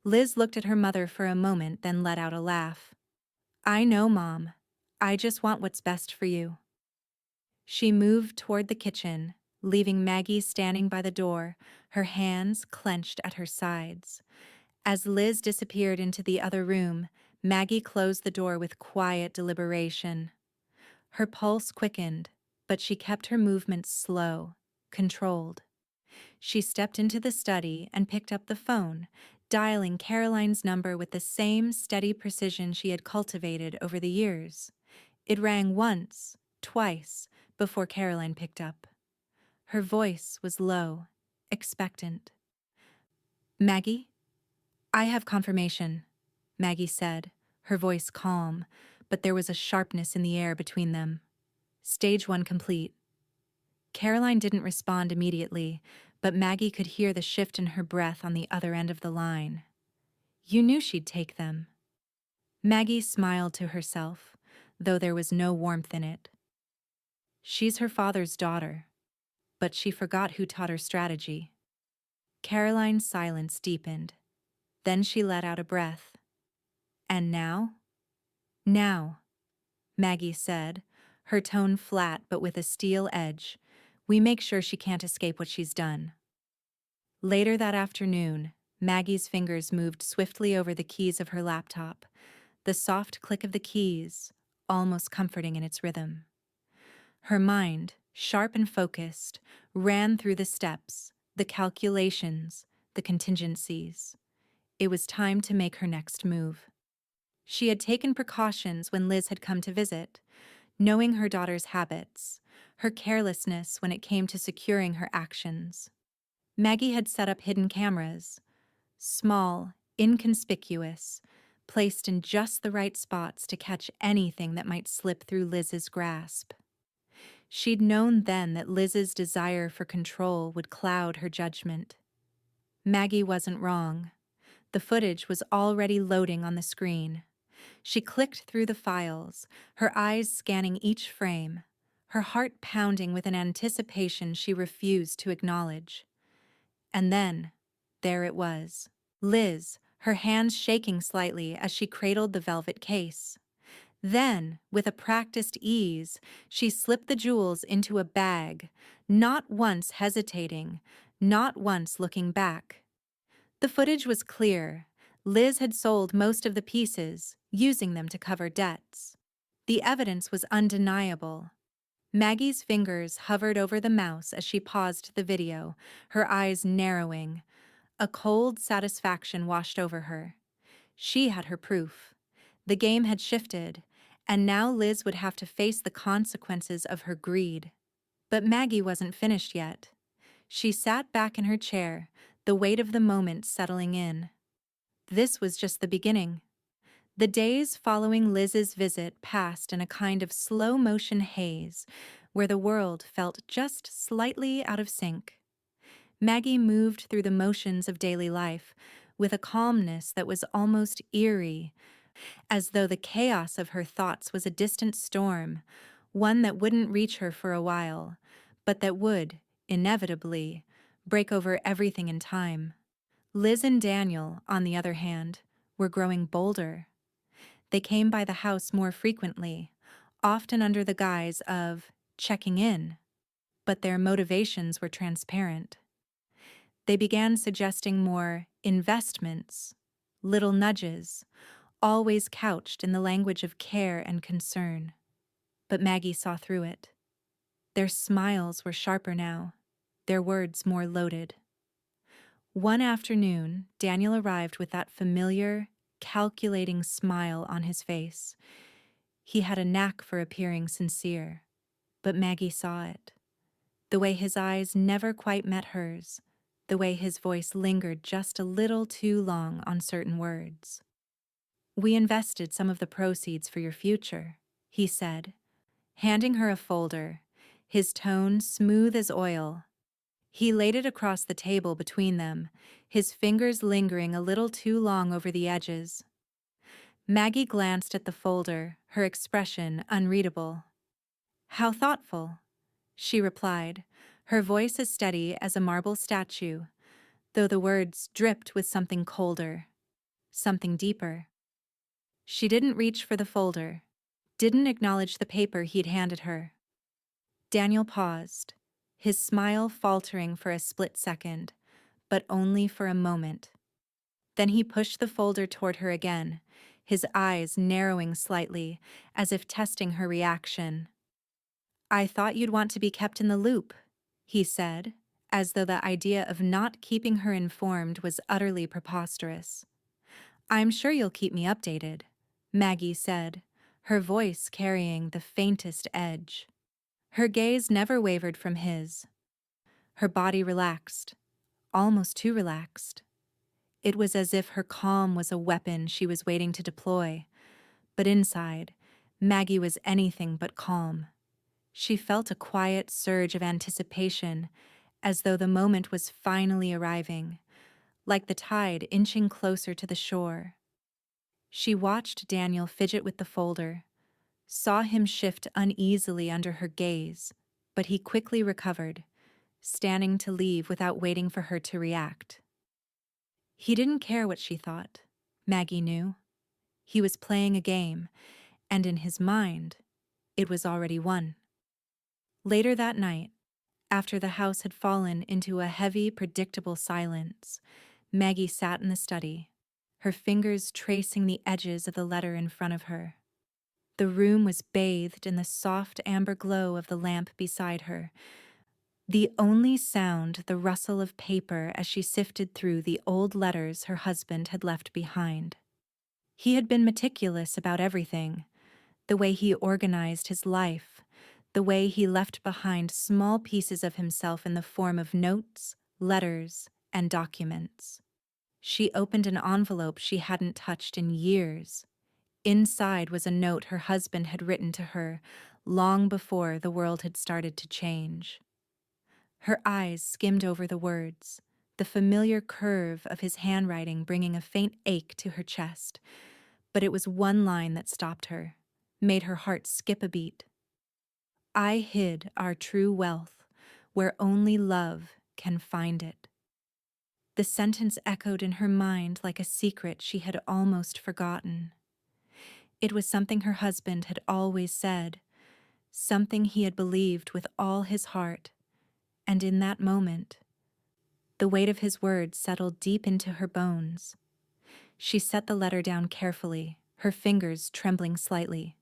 Liz looked at her mother for a moment, then let out a laugh. "I know, Mom. I just want what's best for you." She moved toward the kitchen, leaving Maggie standing by the door, her hands clenched at her sides. As Liz disappeared into the other room, Maggie closed the door with quiet deliberation. Her pulse quickened, but she kept her movements slow, controlled. She stepped into the study and picked up the phone, dialing Caroline's number with the same steady precision she had cultivated over the years. It rang once, twice, before Caroline picked up. Her voice was low, expectant. "Maggie? I have confirmation," Maggie said, her voice calm, but there was a sharpness in the air between them. "Stage 1 complete." Caroline didn't respond immediately, but Maggie could hear the shift in her breath on the other end of the line. "You knew she'd take them." Maggie smiled to herself, though there was no warmth in it. She's her father's daughter, but she forgot who taught her strategy. Caroline's silence deepened. Then she let out a breath. "And now?" "Now," Maggie said, her tone flat but with a steel edge. "We make sure she can't escape what she's done." Later that afternoon, Maggie's fingers moved swiftly over the keys of her laptop, the soft click of the keys, almost comforting in its rhythm. Her mind, sharp and focused, ran through the steps, the calculations, the contingencies. It was time to make her next move. She had taken precautions when Liz had come to visit, knowing her daughter's habits, her carelessness when it came to securing her actions. Maggie had set up hidden cameras, small, inconspicuous, placed in just the right spots to catch anything that might slip through Liz's grasp. She'd known then that Liz's desire for control would cloud her judgment. Maggie wasn't wrong. The footage was already loading on the screen. She clicked through the files, her eyes scanning each frame, her heart pounding with an anticipation she refused to acknowledge. And then, there it was. Liz, her hands shaking slightly as she cradled the velvet case. Then, with a practiced ease, she slipped the jewels into a bag, not once hesitating, not once looking back. The footage was clear. Liz had sold most of the pieces, using them to cover debts. The evidence was undeniable. Maggie's fingers hovered over the mouse as she paused the video, her eyes narrowing. A cold satisfaction washed over her. She had her proof. The game had shifted, and now Liz would have to face the consequences of her greed. But Maggie wasn't finished yet. She sat back in her chair, the weight of the moment settling in. This was just the beginning. The days following Liz's visit passed in a kind of slow-motion haze, where the world felt just slightly out of sync. Maggie moved through the motions of daily life with a calmness that was almost eerie, as though the chaos of her thoughts was a distant storm, one that wouldn't reach her for a while, but that would, inevitably, break over everything in time. Liz and Daniel, on the other hand, were growing bolder. They came by the house more frequently, often under the guise of checking in, but their motivations were transparent. They began suggesting more investments, little nudges, always couched in the language of care and concern. But Maggie saw through it. Their smiles were sharper now, their words more loaded. One afternoon, Daniel arrived with that familiar, calculating smile on his face. He had a knack for appearing sincere, but Maggie saw it. The way his eyes never quite met hers, the way his voice lingered just a little too long on certain words. "We invested some of the proceeds for your future," he said, handing her a folder, his tone smooth as oil. He laid it across the table between them, his fingers lingering a little too long over the edges. Maggie glanced at the folder, her expression unreadable. "How thoughtful," she replied, her voice as steady as a marble statue, though the words dripped with something colder, something deeper. She didn't reach for the folder, didn't acknowledge the paper he'd handed her. Daniel paused, his smile faltering for a split second, but only for a moment. Then he pushed the folder toward her again, his eyes narrowing slightly, as if testing her reaction. "I thought you'd want to be kept in the loop," he said, as though the idea of not keeping her informed was utterly preposterous. "I'm sure you'll keep me updated," Maggie said, her voice carrying the faintest edge. Her gaze never wavered from his. Her body relaxed, almost too relaxed. It was as if her calm was a weapon she was waiting to deploy, but inside, Maggie was anything but calm. She felt a quiet surge of anticipation, as though the moment was finally arriving, like the tide inching closer to the shore. She watched Daniel fidget with the folder, saw him shift uneasily under her gaze, but he quickly recovered, standing to leave without waiting for her to react. He didn't care what she thought, Maggie knew. He was playing a game, and in his mind, it was already won. Later that night, after the house had fallen into a heavy, predictable silence, Maggie sat in the study, her fingers tracing the edges of the letter in front of her. The room was bathed in the soft amber glow of the lamp beside her, the only sound the rustle of paper as she sifted through the old letters her husband had left behind. He had been meticulous about everything, the way he organized his life, the way he left behind small pieces of himself in the form of notes, letters, and documents. She opened an envelope she hadn't touched in years. Inside was a note her husband had written to her long before the world had started to change. Her eyes skimmed over the words, the familiar curve of his handwriting bringing a faint ache to her chest. But it was one line that stopped her, made her heart skip a beat. I hid our true wealth where only love can find it. The sentence echoed in her mind like a secret she had almost forgotten. It was something her husband had always said, something he had believed with all his heart, and in that moment, the weight of his words settled deep into her bones. She set the letter down carefully, her fingers trembling slightly.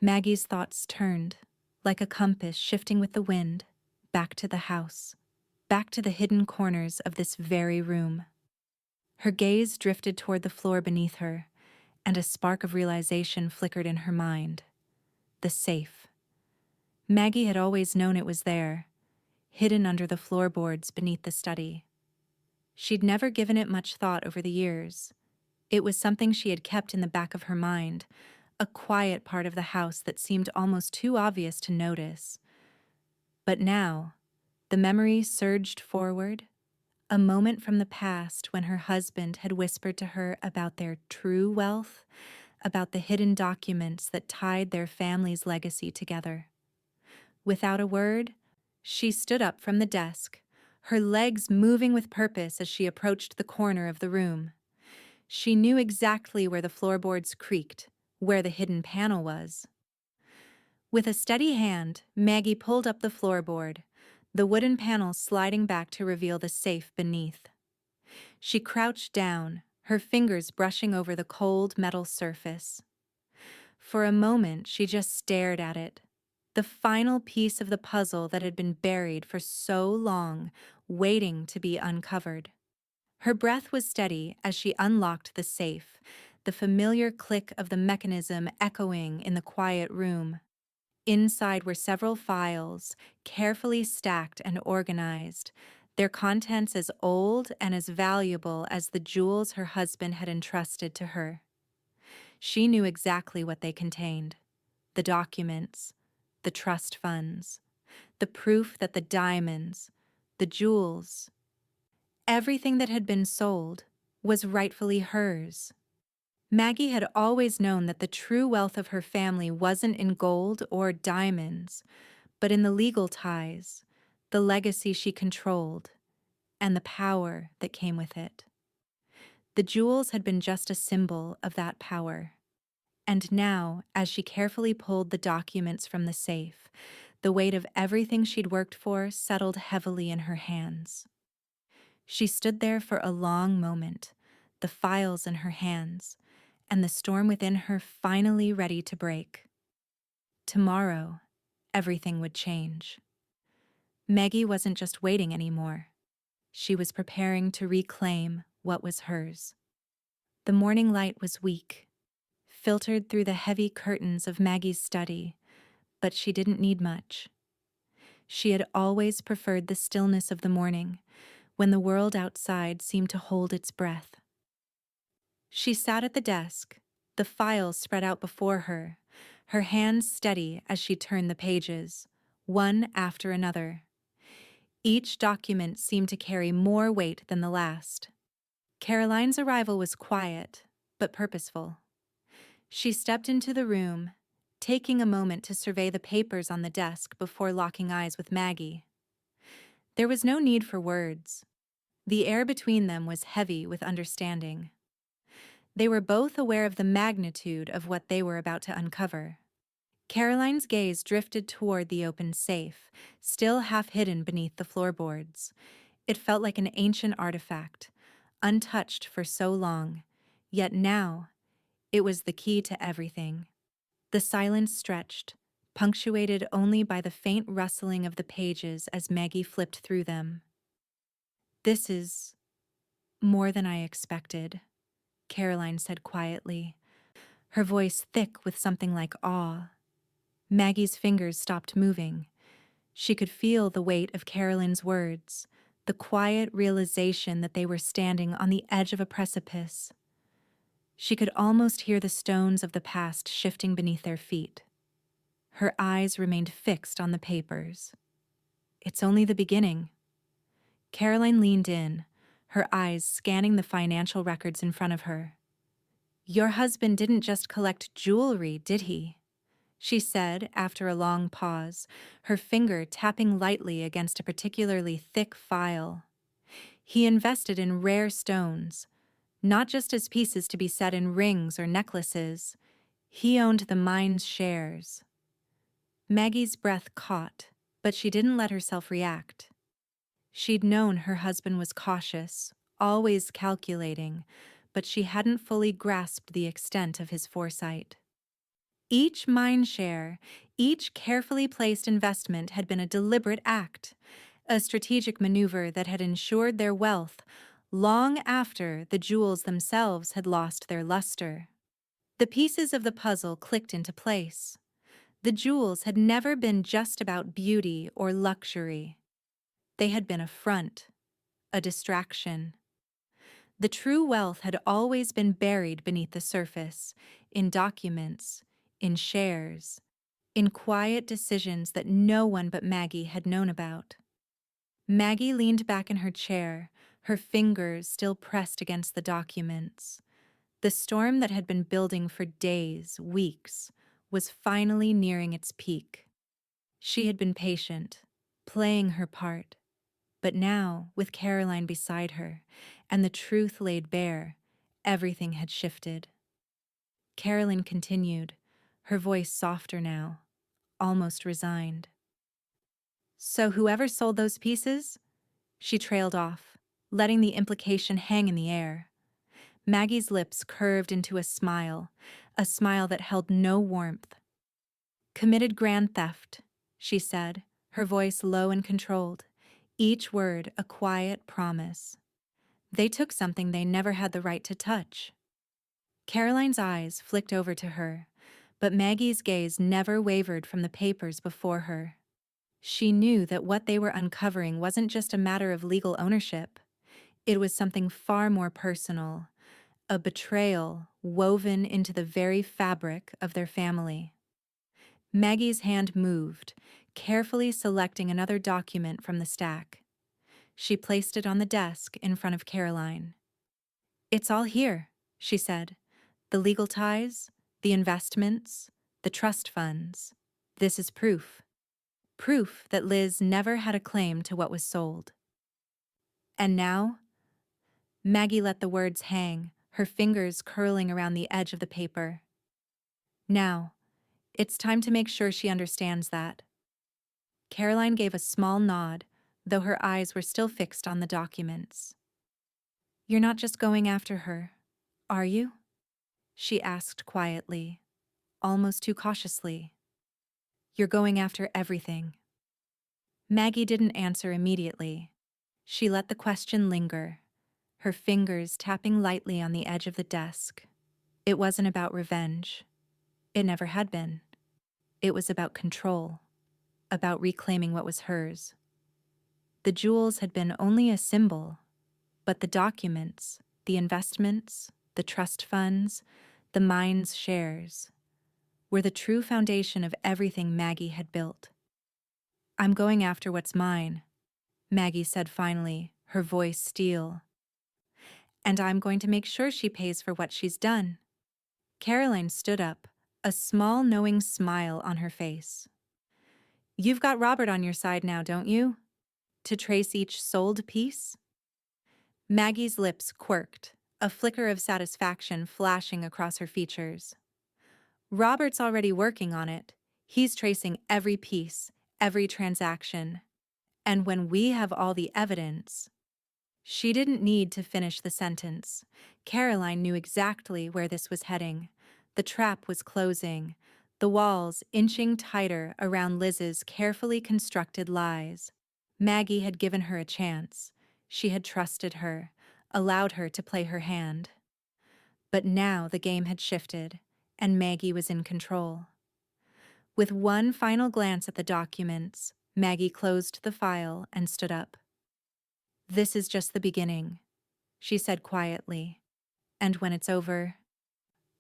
Maggie's thoughts turned, like a compass shifting with the wind, back to the house, back to the hidden corners of this very room. Her gaze drifted toward the floor beneath her, and a spark of realization flickered in her mind. The safe. Maggie had always known it was there, hidden under the floorboards beneath the study. She'd never given it much thought over the years. It was something she had kept in the back of her mind, a quiet part of the house that seemed almost too obvious to notice. But now, the memory surged forward, a moment from the past when her husband had whispered to her about their true wealth, about the hidden documents that tied their family's legacy together. Without a word, she stood up from the desk, her legs moving with purpose as she approached the corner of the room. She knew exactly where the floorboards creaked, where the hidden panel was. With a steady hand, Maggie pulled up the floorboard, the wooden panel sliding back to reveal the safe beneath. She crouched down, her fingers brushing over the cold metal surface. For a moment, she just stared at it, the final piece of the puzzle that had been buried for so long, waiting to be uncovered. Her breath was steady as she unlocked the safe, the familiar click of the mechanism echoing in the quiet room. Inside were several files, carefully stacked and organized, their contents as old and as valuable as the jewels her husband had entrusted to her. She knew exactly what they contained: the documents, the trust funds, the proof that the diamonds, the jewels, everything that had been sold was rightfully hers. Maggie had always known that the true wealth of her family wasn't in gold or diamonds, but in the legal ties, the legacy she controlled, and the power that came with it. The jewels had been just a symbol of that power. And now, as she carefully pulled the documents from the safe, the weight of everything she'd worked for settled heavily in her hands. She stood there for a long moment, the files in her hands, and the storm within her finally ready to break. Tomorrow, everything would change. Maggie wasn't just waiting anymore. She was preparing to reclaim what was hers. The morning light was weak, filtered through the heavy curtains of Maggie's study, but she didn't need much. She had always preferred the stillness of the morning, when the world outside seemed to hold its breath. She sat at the desk, the files spread out before her, her hands steady as she turned the pages, one after another. Each document seemed to carry more weight than the last. Caroline's arrival was quiet, but purposeful. She stepped into the room, taking a moment to survey the papers on the desk before locking eyes with Maggie. There was no need for words. The air between them was heavy with understanding. They were both aware of the magnitude of what they were about to uncover. Caroline's gaze drifted toward the open safe, still half hidden beneath the floorboards. It felt like an ancient artifact, untouched for so long, yet now it was the key to everything. The silence stretched, punctuated only by the faint rustling of the pages as Maggie flipped through them. "This is more than I expected," Caroline said quietly, her voice thick with something like awe. Maggie's fingers stopped moving. She could feel the weight of Caroline's words, the quiet realization that they were standing on the edge of a precipice. She could almost hear the stones of the past shifting beneath their feet. Her eyes remained fixed on the papers. "It's only the beginning." Caroline leaned in, her eyes scanning the financial records in front of her. "Your husband didn't just collect jewelry, did he?" she said after a long pause, her finger tapping lightly against a particularly thick file. He invested in rare stones, not just as pieces to be set in rings or necklaces. He owned the mine's shares. Maggie's breath caught, but she didn't let herself react. She'd known her husband was cautious, always calculating, but she hadn't fully grasped the extent of his foresight. Each mine share, each carefully placed investment had been a deliberate act, a strategic maneuver that had ensured their wealth long after the jewels themselves had lost their luster. The pieces of the puzzle clicked into place. The jewels had never been just about beauty or luxury. They had been a front, a distraction. The true wealth had always been buried beneath the surface, in documents, in shares, in quiet decisions that no one but Maggie had known about. Maggie leaned back in her chair, her fingers still pressed against the documents. The storm that had been building for days, weeks, was finally nearing its peak. She had been patient, playing her part. But now, with Caroline beside her, and the truth laid bare, everything had shifted. Caroline continued, her voice softer now, almost resigned. "So whoever sold those pieces?" She trailed off, letting the implication hang in the air. Maggie's lips curved into a smile that held no warmth. "Committed grand theft," she said, her voice low and controlled, each word a quiet promise. They took something they never had the right to touch. Caroline's eyes flicked over to her, but Maggie's gaze never wavered from the papers before her. She knew that what they were uncovering wasn't just a matter of legal ownership. It was something far more personal, a betrayal woven into the very fabric of their family. Maggie's hand moved, carefully selecting another document from the stack. She placed it on the desk in front of Caroline. "It's all here," she said. "The legal ties, the investments, the trust funds. This is proof. Proof that Liz never had a claim to what was sold." And now, Maggie let the words hang, her fingers curling around the edge of the paper. "Now, it's time to make sure she understands that." Caroline gave a small nod, though her eyes were still fixed on the documents. "You're not just going after her, are you?" she asked quietly, almost too cautiously. "You're going after everything." Maggie didn't answer immediately. She let the question linger, her fingers tapping lightly on the edge of the desk. It wasn't about revenge. It never had been. It was about control, about reclaiming what was hers. The jewels had been only a symbol, but the documents, the investments, the trust funds, the mine's shares, were the true foundation of everything Maggie had built. "I'm going after what's mine," Maggie said finally, her voice steel. "And I'm going to make sure she pays for what she's done." Caroline stood up, a small knowing smile on her face. "You've got Robert on your side now, don't you? To trace each sold piece?" Maggie's lips quirked, a flicker of satisfaction flashing across her features. "Robert's already working on it. He's tracing every piece, every transaction. And when we have all the evidence—" She didn't need to finish the sentence. Caroline knew exactly where this was heading. The trap was closing, the walls inching tighter around Liz's carefully constructed lies. Maggie had given her a chance. She had trusted her, allowed her to play her hand. But now the game had shifted, and Maggie was in control. With one final glance at the documents, Maggie closed the file and stood up. "This is just the beginning," she said quietly. "And when it's over,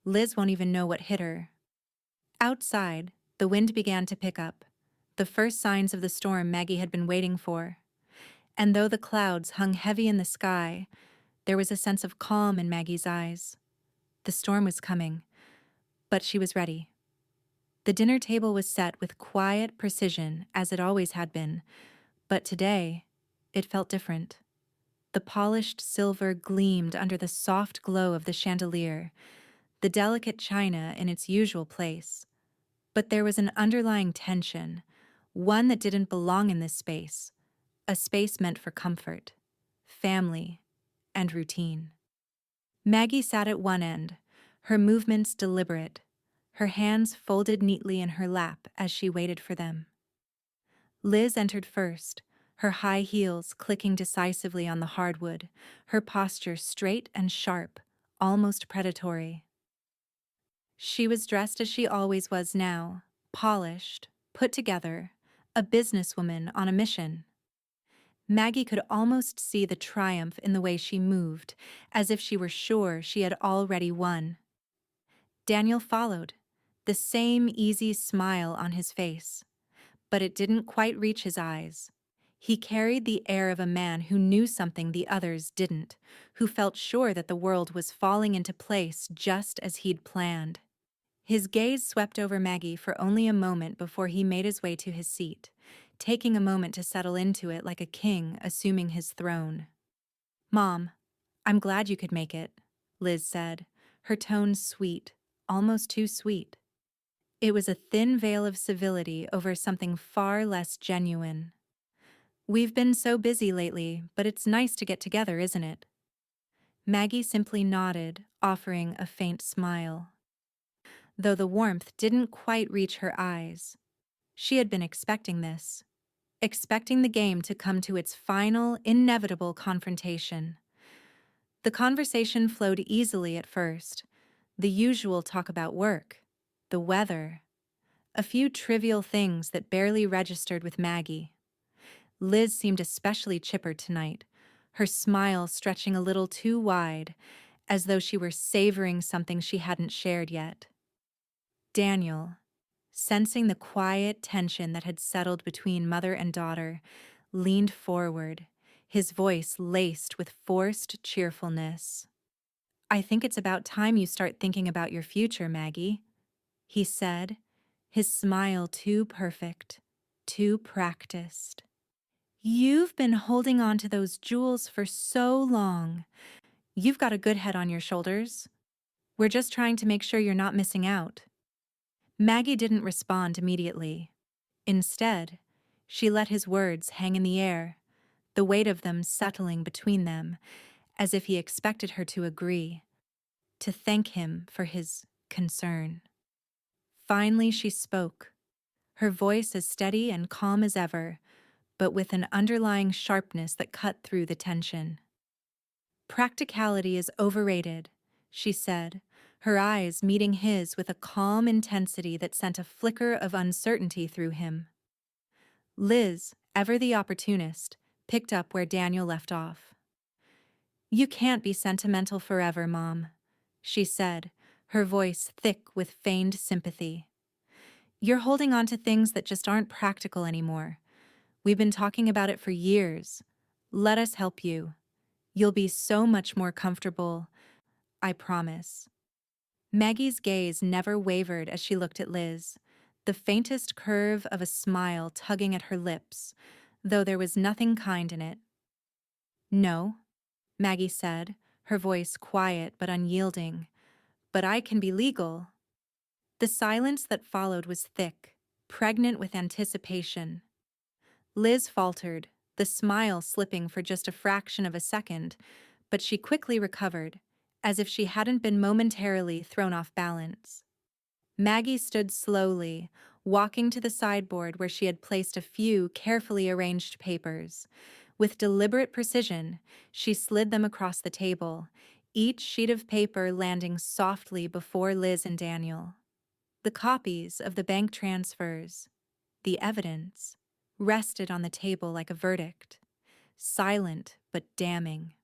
Liz won't even know what hit her." Outside, the wind began to pick up, the first signs of the storm Maggie had been waiting for. And though the clouds hung heavy in the sky, there was a sense of calm in Maggie's eyes. The storm was coming, but she was ready. The dinner table was set with quiet precision, as it always had been, but today it felt different. The polished silver gleamed under the soft glow of the chandelier, the delicate china in its usual place. But there was an underlying tension, one that didn't belong in this space, a space meant for comfort, family, and routine. Maggie sat at one end, her movements deliberate, her hands folded neatly in her lap as she waited for them. Liz entered first, her high heels clicking decisively on the hardwood, her posture straight and sharp, almost predatory. She was dressed as she always was now, polished, put together, a businesswoman on a mission. Maggie could almost see the triumph in the way she moved, as if she were sure she had already won. Daniel followed, the same easy smile on his face. But it didn't quite reach his eyes. He carried the air of a man who knew something the others didn't, who felt sure that the world was falling into place just as he'd planned. His gaze swept over Maggie for only a moment before he made his way to his seat, taking a moment to settle into it like a king assuming his throne. "Mom, I'm glad you could make it," Liz said, her tone sweet, almost too sweet. It was a thin veil of civility over something far less genuine. "We've been so busy lately, but it's nice to get together, isn't it?" Maggie simply nodded, offering a faint smile. Though the warmth didn't quite reach her eyes. She had been expecting this, expecting the game to come to its final, inevitable confrontation. The conversation flowed easily at first, the usual talk about work, the weather, a few trivial things that barely registered with Maggie. Liz seemed especially chipper tonight, her smile stretching a little too wide, as though she were savoring something she hadn't shared yet. Daniel, sensing the quiet tension that had settled between mother and daughter, leaned forward, his voice laced with forced cheerfulness. "I think it's about time you start thinking about your future, Maggie," he said, his smile too perfect, too practiced. "You've been holding on to those jewels for so long. You've got a good head on your shoulders. We're just trying to make sure you're not missing out." Maggie didn't respond immediately. Instead, she let his words hang in the air, the weight of them settling between them, as if he expected her to agree, to thank him for his concern. Finally, she spoke, her voice as steady and calm as ever, but with an underlying sharpness that cut through the tension. "Practicality is overrated," she said, her eyes meeting his with a calm intensity that sent a flicker of uncertainty through him. Liz, ever the opportunist, picked up where Daniel left off. "You can't be sentimental forever, Mom," she said, her voice thick with feigned sympathy. "You're holding on to things that just aren't practical anymore. We've been talking about it for years. Let us help you. You'll be so much more comfortable, I promise." Maggie's gaze never wavered as she looked at Liz, the faintest curve of a smile tugging at her lips, though there was nothing kind in it. "No," Maggie said, her voice quiet but unyielding, "but I can be legal." The silence that followed was thick, pregnant with anticipation. Liz faltered, the smile slipping for just a fraction of a second, but she quickly recovered, as if she hadn't been momentarily thrown off balance. Maggie stood slowly, walking to the sideboard where she had placed a few carefully arranged papers. With deliberate precision, she slid them across the table, each sheet of paper landing softly before Liz and Daniel. The copies of the bank transfers, the evidence, rested on the table like a verdict, silent but damning.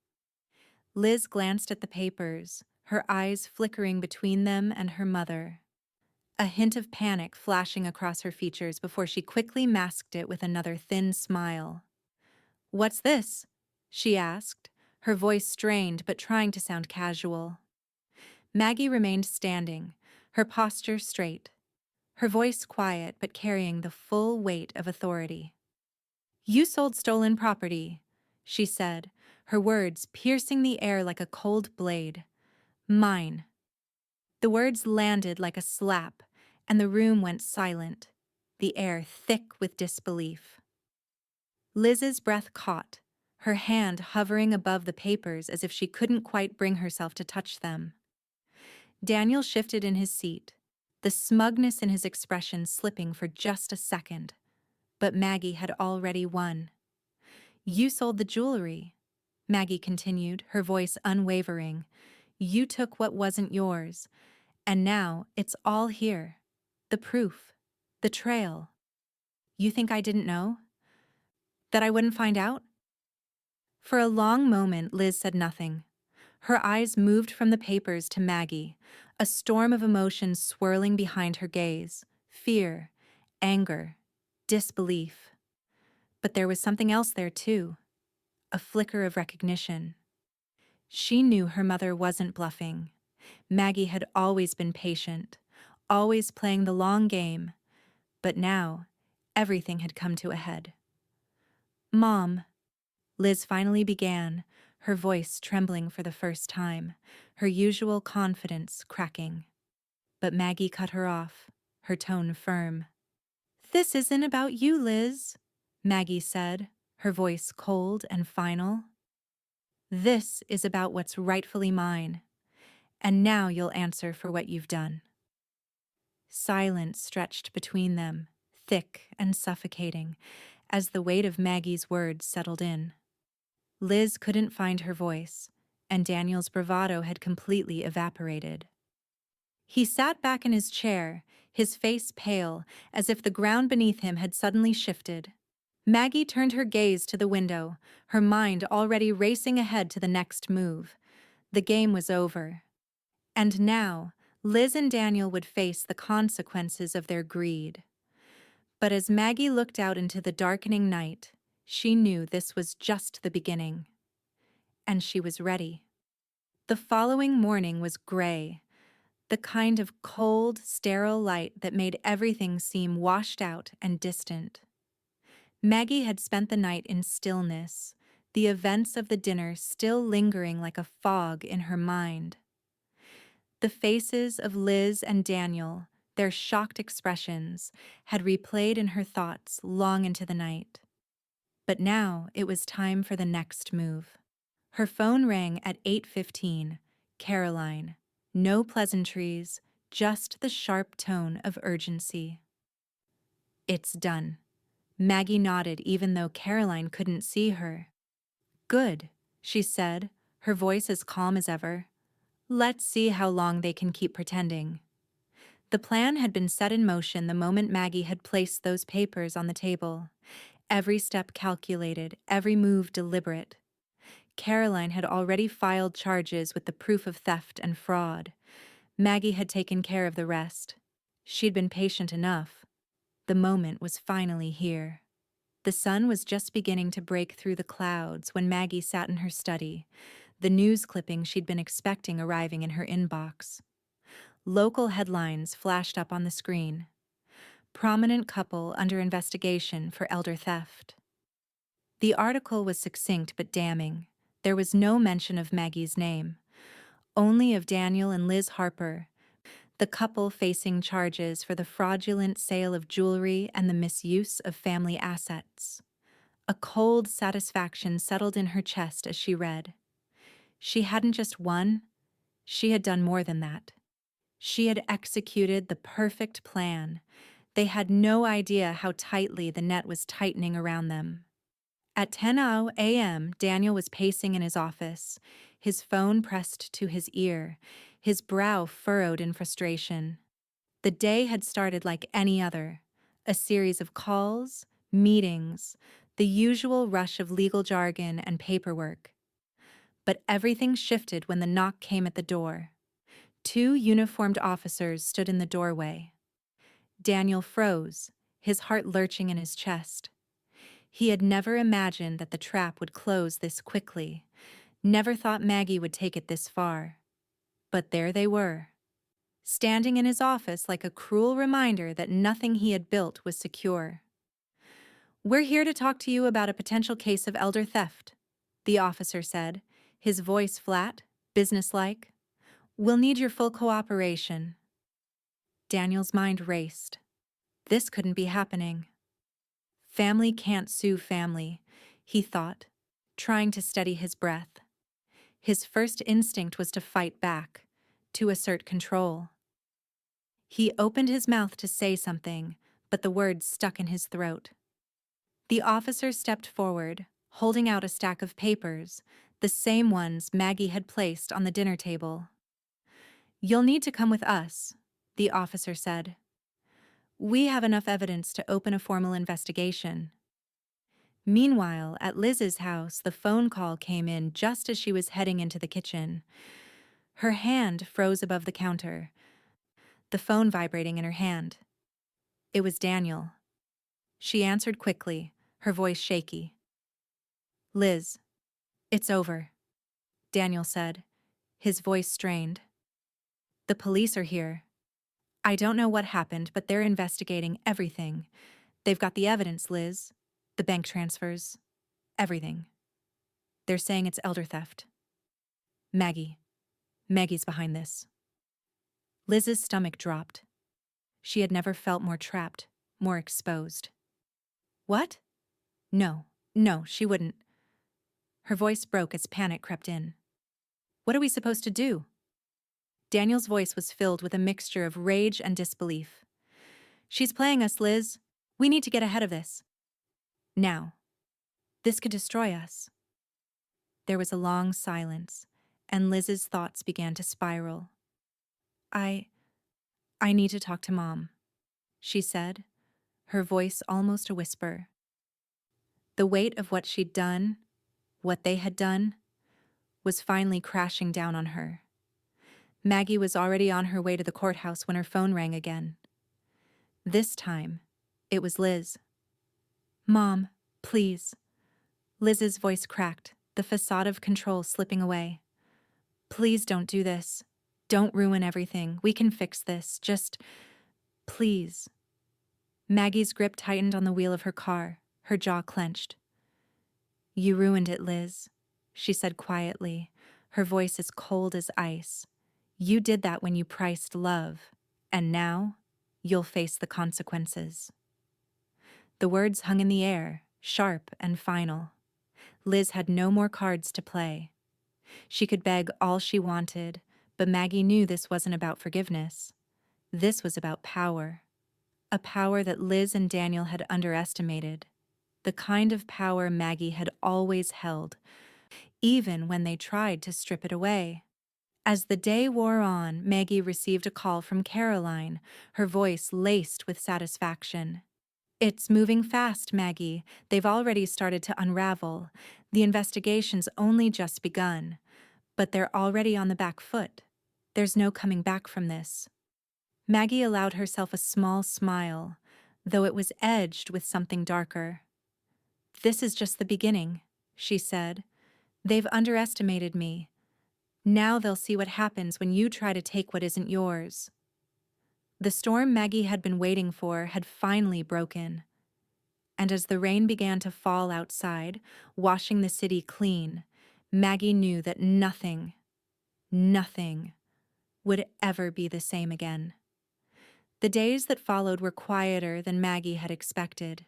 Liz glanced at the papers, her eyes flickering between them and her mother, a hint of panic flashing across her features before she quickly masked it with another thin smile. "What's this?" she asked, her voice strained but trying to sound casual. Maggie remained standing, her posture straight, her voice quiet but carrying the full weight of authority. "You sold stolen property," she said, her words piercing the air like a cold blade. "Mine." The words landed like a slap, and the room went silent, the air thick with disbelief. Liz's breath caught, her hand hovering above the papers as if she couldn't quite bring herself to touch them. Daniel shifted in his seat, the smugness in his expression slipping for just a second. But Maggie had already won. "You sold the jewelry," Maggie continued, her voice unwavering. "You took what wasn't yours, and now it's all here. The proof, the trail. You think I didn't know? That I wouldn't find out?" For a long moment, Liz said nothing. Her eyes moved from the papers to Maggie, a storm of emotions swirling behind her gaze: fear, anger, disbelief. But there was something else there, too, a flicker of recognition. She knew her mother wasn't bluffing. Maggie had always been patient, always playing the long game, but now everything had come to a head. "Mom," Liz finally began, her voice trembling for the first time, her usual confidence cracking. But Maggie cut her off, her tone firm. "This isn't about you, Liz," Maggie said, her voice cold and final. "This is about what's rightfully mine, and now you'll answer for what you've done." Silence stretched between them, thick and suffocating, as the weight of Maggie's words settled in. Liz couldn't find her voice, and Daniel's bravado had completely evaporated. He sat back in his chair, his face pale, as if the ground beneath him had suddenly shifted. Maggie turned her gaze to the window, her mind already racing ahead to the next move. The game was over. And now, Liz and Daniel would face the consequences of their greed. But as Maggie looked out into the darkening night, she knew this was just the beginning. And she was ready. The following morning was gray, the kind of cold, sterile light that made everything seem washed out and distant. Maggie had spent the night in stillness, the events of the dinner still lingering like a fog in her mind. The faces of Liz and Daniel, their shocked expressions, had replayed in her thoughts long into the night. But now it was time for the next move. Her phone rang at 8:15. Caroline. No pleasantries, just the sharp tone of urgency. "It's done." Maggie nodded even though Caroline couldn't see her. "Good," she said, her voice as calm as ever. "Let's see how long they can keep pretending." The plan had been set in motion the moment Maggie had placed those papers on the table. Every step calculated, every move deliberate. Caroline had already filed charges with the proof of theft and fraud. Maggie had taken care of the rest. She'd been patient enough. The moment was finally here. The sun was just beginning to break through the clouds when Maggie sat in her study, the news clipping she'd been expecting arriving in her inbox. Local headlines flashed up on the screen. "Prominent couple under investigation for elder theft." The article was succinct but damning. There was no mention of Maggie's name, only of Daniel and Liz Harper, the couple facing charges for the fraudulent sale of jewelry and the misuse of family assets. A cold satisfaction settled in her chest as she read. She hadn't just won, she had done more than that. She had executed the perfect plan. They had no idea how tightly the net was tightening around them. At 10:00 a.m., Daniel was pacing in his office, his phone pressed to his ear, his brow furrowed in frustration. The day had started like any other, a series of calls, meetings, the usual rush of legal jargon and paperwork. But everything shifted when the knock came at the door. Two uniformed officers stood in the doorway. Daniel froze, his heart lurching in his chest. He had never imagined that the trap would close this quickly, never thought Maggie would take it this far. But there they were. standing in his office like a cruel reminder that nothing he had built was secure. "We're here to talk to you about a potential case of elder theft," the officer said, his voice flat, businesslike. "We'll need your full cooperation." Daniel's mind raced. This couldn't be happening. Family can't sue family, he thought, trying to steady his breath. His first instinct was to fight back, to assert control. He opened his mouth to say something, but the words stuck in his throat. The officer stepped forward, holding out a stack of papers, the same ones Maggie had placed on the dinner table. "You'll need to come with us," the officer said. "We have enough evidence to open a formal investigation." Meanwhile, at Liz's house, the phone call came in just as she was heading into the kitchen. Her hand froze above the counter, the phone vibrating in her hand. It was Daniel. She answered quickly, her voice shaky. "Liz, it's over," Daniel said, his voice strained. "The police are here. I don't know what happened, but they're investigating everything. They've got the evidence, Liz. The bank transfers. Everything. They're saying it's elder theft. Maggie's behind this." Liz's stomach dropped. She had never felt more trapped, more exposed. "What? No, she wouldn't." Her voice broke as panic crept in. "What are we supposed to do?" Daniel's voice was filled with a mixture of rage and disbelief. "She's playing us, Liz. We need to get ahead of this. Now. This could destroy us." There was a long silence, and Liz's thoughts began to spiral. I need to talk to Mom," she said, her voice almost a whisper. The weight of what she'd done, what they had done, was finally crashing down on her. Maggie was already on her way to the courthouse when her phone rang again. This time, it was Liz. "Mom, please." Liz's voice cracked, the facade of control slipping away. "Please don't do this. Don't ruin everything. We can fix this. Just, please." Maggie's grip tightened on the wheel of her car, her jaw clenched. "You ruined it, Liz," she said quietly, her voice as cold as ice. "You did that when you priced love, and now you'll face the consequences." The words hung in the air, sharp and final. Liz had no more cards to play. She could beg all she wanted, but Maggie knew this wasn't about forgiveness. This was about power. A power that Liz and Daniel had underestimated. The kind of power Maggie had always held, even when they tried to strip it away. As the day wore on, Maggie received a call from Caroline, her voice laced with satisfaction. "It's moving fast, Maggie. They've already started to unravel. The investigation's only just begun, but they're already on the back foot. There's no coming back from this." Maggie allowed herself a small smile, though it was edged with something darker. "This is just the beginning," she said. "They've underestimated me. Now they'll see what happens when you try to take what isn't yours." The storm Maggie had been waiting for had finally broken. And as the rain began to fall outside, washing the city clean, Maggie knew that nothing would ever be the same again. The days that followed were quieter than Maggie had expected.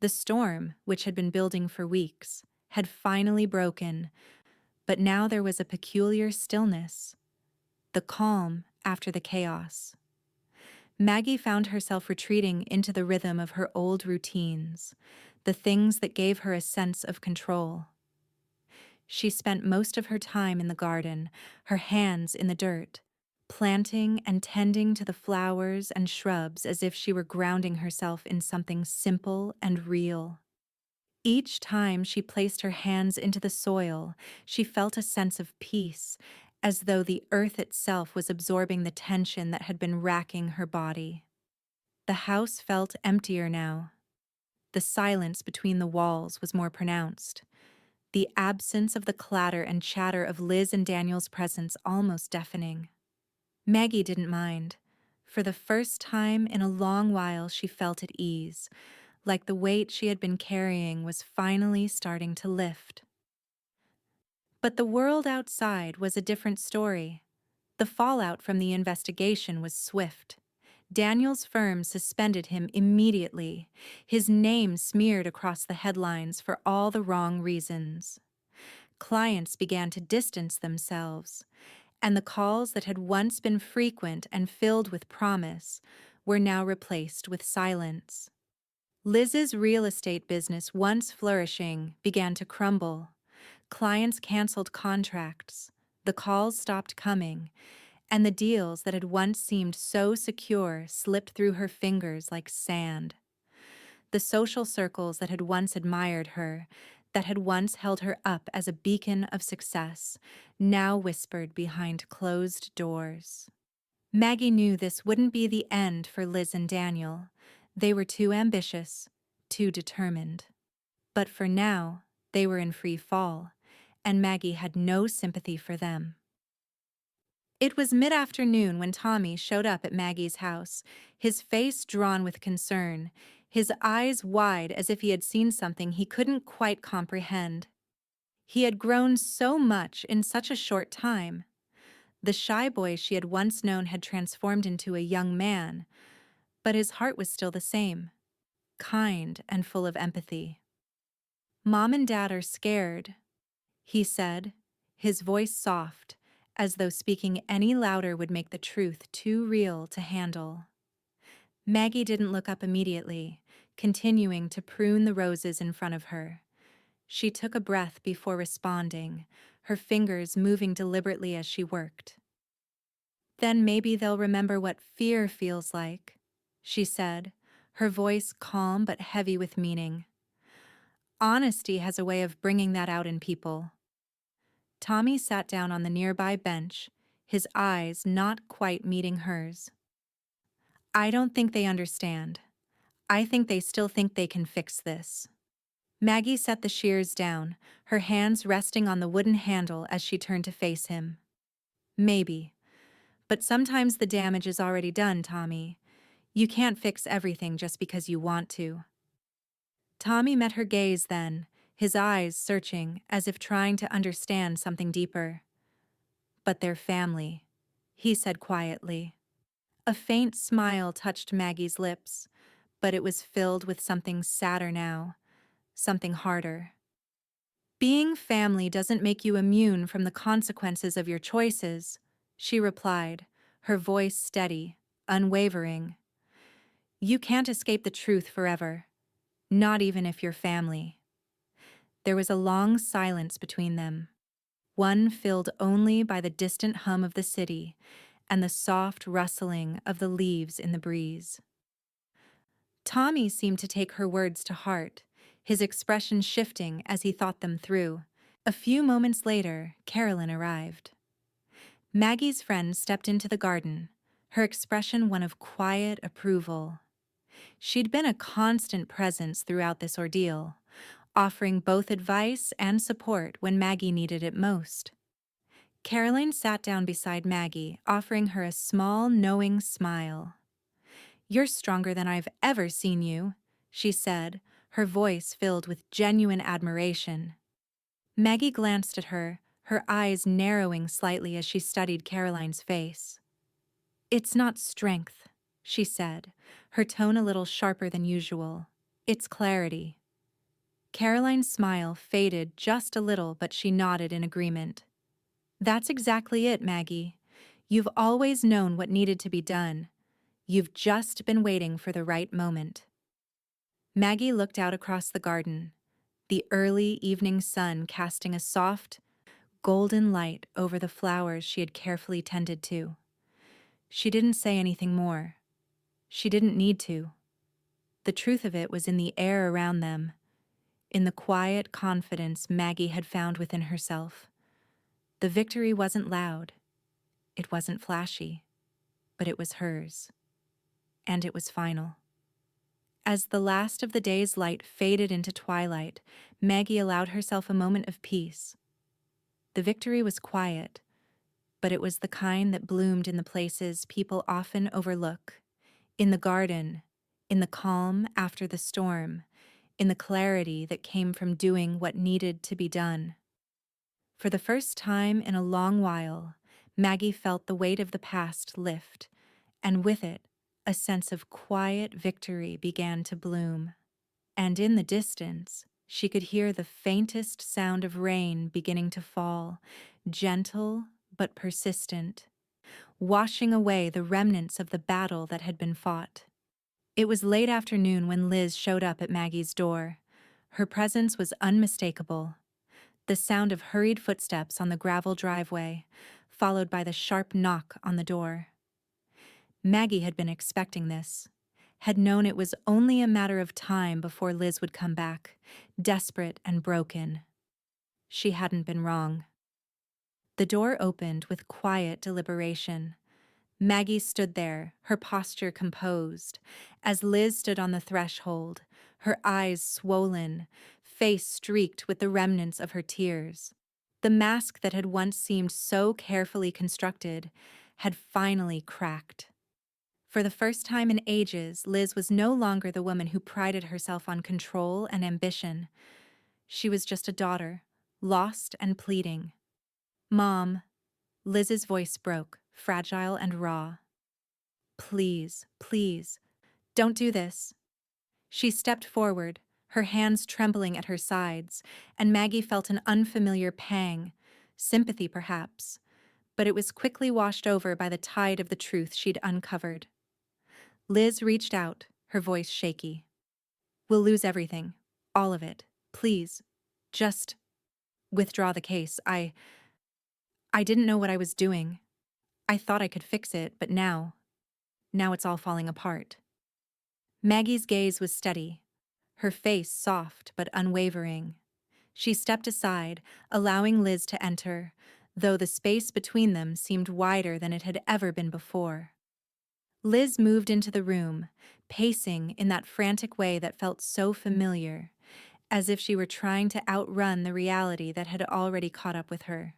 The storm, which had been building for weeks, had finally broken, but now there was a peculiar stillness, the calm after the chaos. Maggie found herself retreating into the rhythm of her old routines, the things that gave her a sense of control. She spent most of her time in the garden, her hands in the dirt, planting and tending to the flowers and shrubs as if she were grounding herself in something simple and real. Each time she placed her hands into the soil, she felt a sense of peace, as though the earth itself was absorbing the tension that had been racking her body. The house felt emptier now. The silence between the walls was more pronounced. The absence of the clatter and chatter of Liz and Daniel's presence almost deafening. Maggie didn't mind. For the first time in a long while, she felt at ease, like the weight she had been carrying was finally starting to lift. But the world outside was a different story. The fallout from the investigation was swift. Daniel's firm suspended him immediately, his name smeared across the headlines for all the wrong reasons. Clients began to distance themselves, and the calls that had once been frequent and filled with promise were now replaced with silence. Liz's real estate business, once flourishing, began to crumble. Clients canceled contracts, the calls stopped coming, and the deals that had once seemed so secure slipped through her fingers like sand. The social circles that had once admired her, that had once held her up as a beacon of success, now whispered behind closed doors. Maggie knew this wouldn't be the end for Liz and Daniel. They were too ambitious, too determined. But for now, they were in free fall, and Maggie had no sympathy for them. It was mid-afternoon when Tommy showed up at Maggie's house, his face drawn with concern, his eyes wide as if he had seen something he couldn't quite comprehend. He had grown so much in such a short time. The shy boy she had once known had transformed into a young man, but his heart was still the same, kind and full of empathy. "Mom and Dad are scared," he said, his voice soft, as though speaking any louder would make the truth too real to handle. Maggie didn't look up immediately, continuing to prune the roses in front of her. She took a breath before responding, her fingers moving deliberately as she worked. "Then maybe they'll remember what fear feels like," she said, her voice calm but heavy with meaning. "Honesty has a way of bringing that out in people." Tommy sat down on the nearby bench, his eyes not quite meeting hers. "I don't think they understand. I think they still think they can fix this." Maggie set the shears down, her hands resting on the wooden handle as she turned to face him. "Maybe. But sometimes the damage is already done, Tommy. You can't fix everything just because you want to." Tommy met her gaze then, his eyes searching as if trying to understand something deeper. "But they're family," he said quietly. A faint smile touched Maggie's lips, but it was filled with something sadder now, something harder. "Being family doesn't make you immune from the consequences of your choices," she replied, her voice steady, unwavering. "You can't escape the truth forever, not even if you're family." There was a long silence between them, one filled only by the distant hum of the city and the soft rustling of the leaves in the breeze. Tommy seemed to take her words to heart, his expression shifting as he thought them through. A few moments later, Carolyn arrived. Maggie's friend stepped into the garden, her expression one of quiet approval. She'd been a constant presence throughout this ordeal, offering both advice and support when Maggie needed it most. Caroline sat down beside Maggie, offering her a small, knowing smile. "You're stronger than I've ever seen you," she said, her voice filled with genuine admiration. Maggie glanced at her, her eyes narrowing slightly as she studied Caroline's face. "It's not strength," she said, her tone a little sharper than usual. "It's clarity." Caroline's smile faded just a little, but she nodded in agreement. "That's exactly it, Maggie. You've always known what needed to be done. You've just been waiting for the right moment." Maggie looked out across the garden, the early evening sun casting a soft, golden light over the flowers she had carefully tended to. She didn't say anything more. She didn't need to. The truth of it was in the air around them, in the quiet confidence Maggie had found within herself. The victory wasn't loud. It wasn't flashy. But it was hers. And it was final. As the last of the day's light faded into twilight, Maggie allowed herself a moment of peace. The victory was quiet, but it was the kind that bloomed in the places people often overlook: in the garden, in the calm after the storm, in the clarity that came from doing what needed to be done. For the first time in a long while, Maggie felt the weight of the past lift, and with it, a sense of quiet victory began to bloom. And in the distance, she could hear the faintest sound of rain beginning to fall, gentle but persistent, washing away the remnants of the battle that had been fought. It was late afternoon when Liz showed up at Maggie's door. Her presence was unmistakable. The sound of hurried footsteps on the gravel driveway, followed by the sharp knock on the door. Maggie had been expecting this, had known it was only a matter of time before Liz would come back, desperate and broken. She hadn't been wrong. The door opened with quiet deliberation. Maggie stood there, her posture composed, as Liz stood on the threshold, her eyes swollen, face streaked with the remnants of her tears. The mask that had once seemed so carefully constructed had finally cracked. For the first time in ages, Liz was no longer the woman who prided herself on control and ambition. She was just a daughter, lost and pleading. "Mom," Liz's voice broke, fragile and raw. "Please, please, don't do this." She stepped forward, her hands trembling at her sides, and Maggie felt an unfamiliar pang, sympathy perhaps, but it was quickly washed over by the tide of the truth she'd uncovered. Liz reached out, her voice shaky. "We'll lose everything, all of it. Please, just withdraw the case. I didn't know what I was doing. I thought I could fix it, but now it's all falling apart." Maggie's gaze was steady, her face soft but unwavering. She stepped aside, allowing Liz to enter, though the space between them seemed wider than it had ever been before. Liz moved into the room, pacing in that frantic way that felt so familiar, as if she were trying to outrun the reality that had already caught up with her.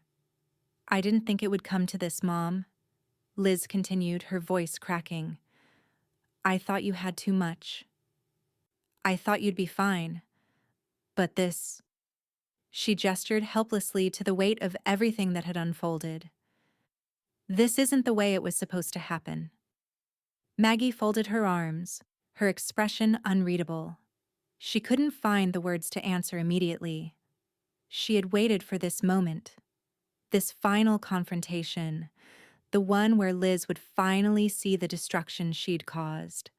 "I didn't think it would come to this, Mom," Liz continued, her voice cracking. "I thought you had too much. I thought you'd be fine. But this—" She gestured helplessly to the weight of everything that had unfolded. "This isn't the way it was supposed to happen." Maggie folded her arms, her expression unreadable. She couldn't find the words to answer immediately. She had waited for this moment, this final confrontation, the one where Liz would finally see the destruction she'd caused.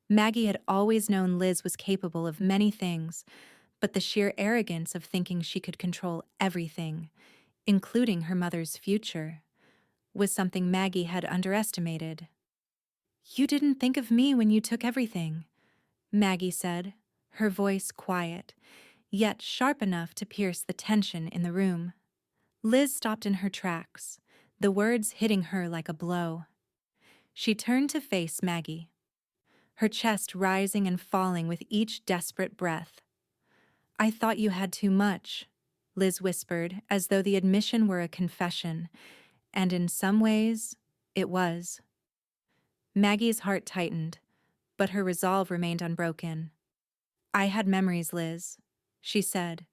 Maggie had always known Liz was capable of many things, but the sheer arrogance of thinking she could control everything, including her mother's future, was something Maggie had underestimated. "You didn't think of me when you took everything," Maggie said, her voice quiet, yet sharp enough to pierce the tension in the room. Liz stopped in her tracks, the words hitting her like a blow. She turned to face Maggie, her chest rising and falling with each desperate breath. "I thought you had too much," Liz whispered, as though the admission were a confession, and in some ways, it was. Maggie's heart tightened, but her resolve remained unbroken. "I had memories, Liz," she said,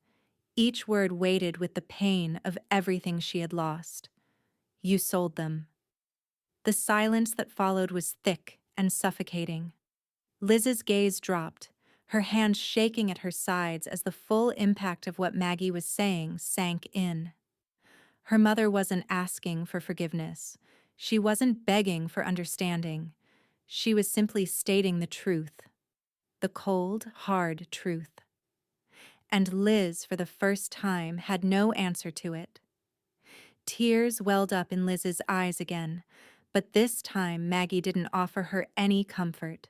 each word weighted with the pain of everything she had lost. "You sold them." The silence that followed was thick and suffocating. Liz's gaze dropped, her hands shaking at her sides as the full impact of what Maggie was saying sank in. Her mother wasn't asking for forgiveness. She wasn't begging for understanding. She was simply stating the truth. The cold, hard truth. And Liz, for the first time, had no answer to it. Tears welled up in Liz's eyes again, but this time Maggie didn't offer her any comfort.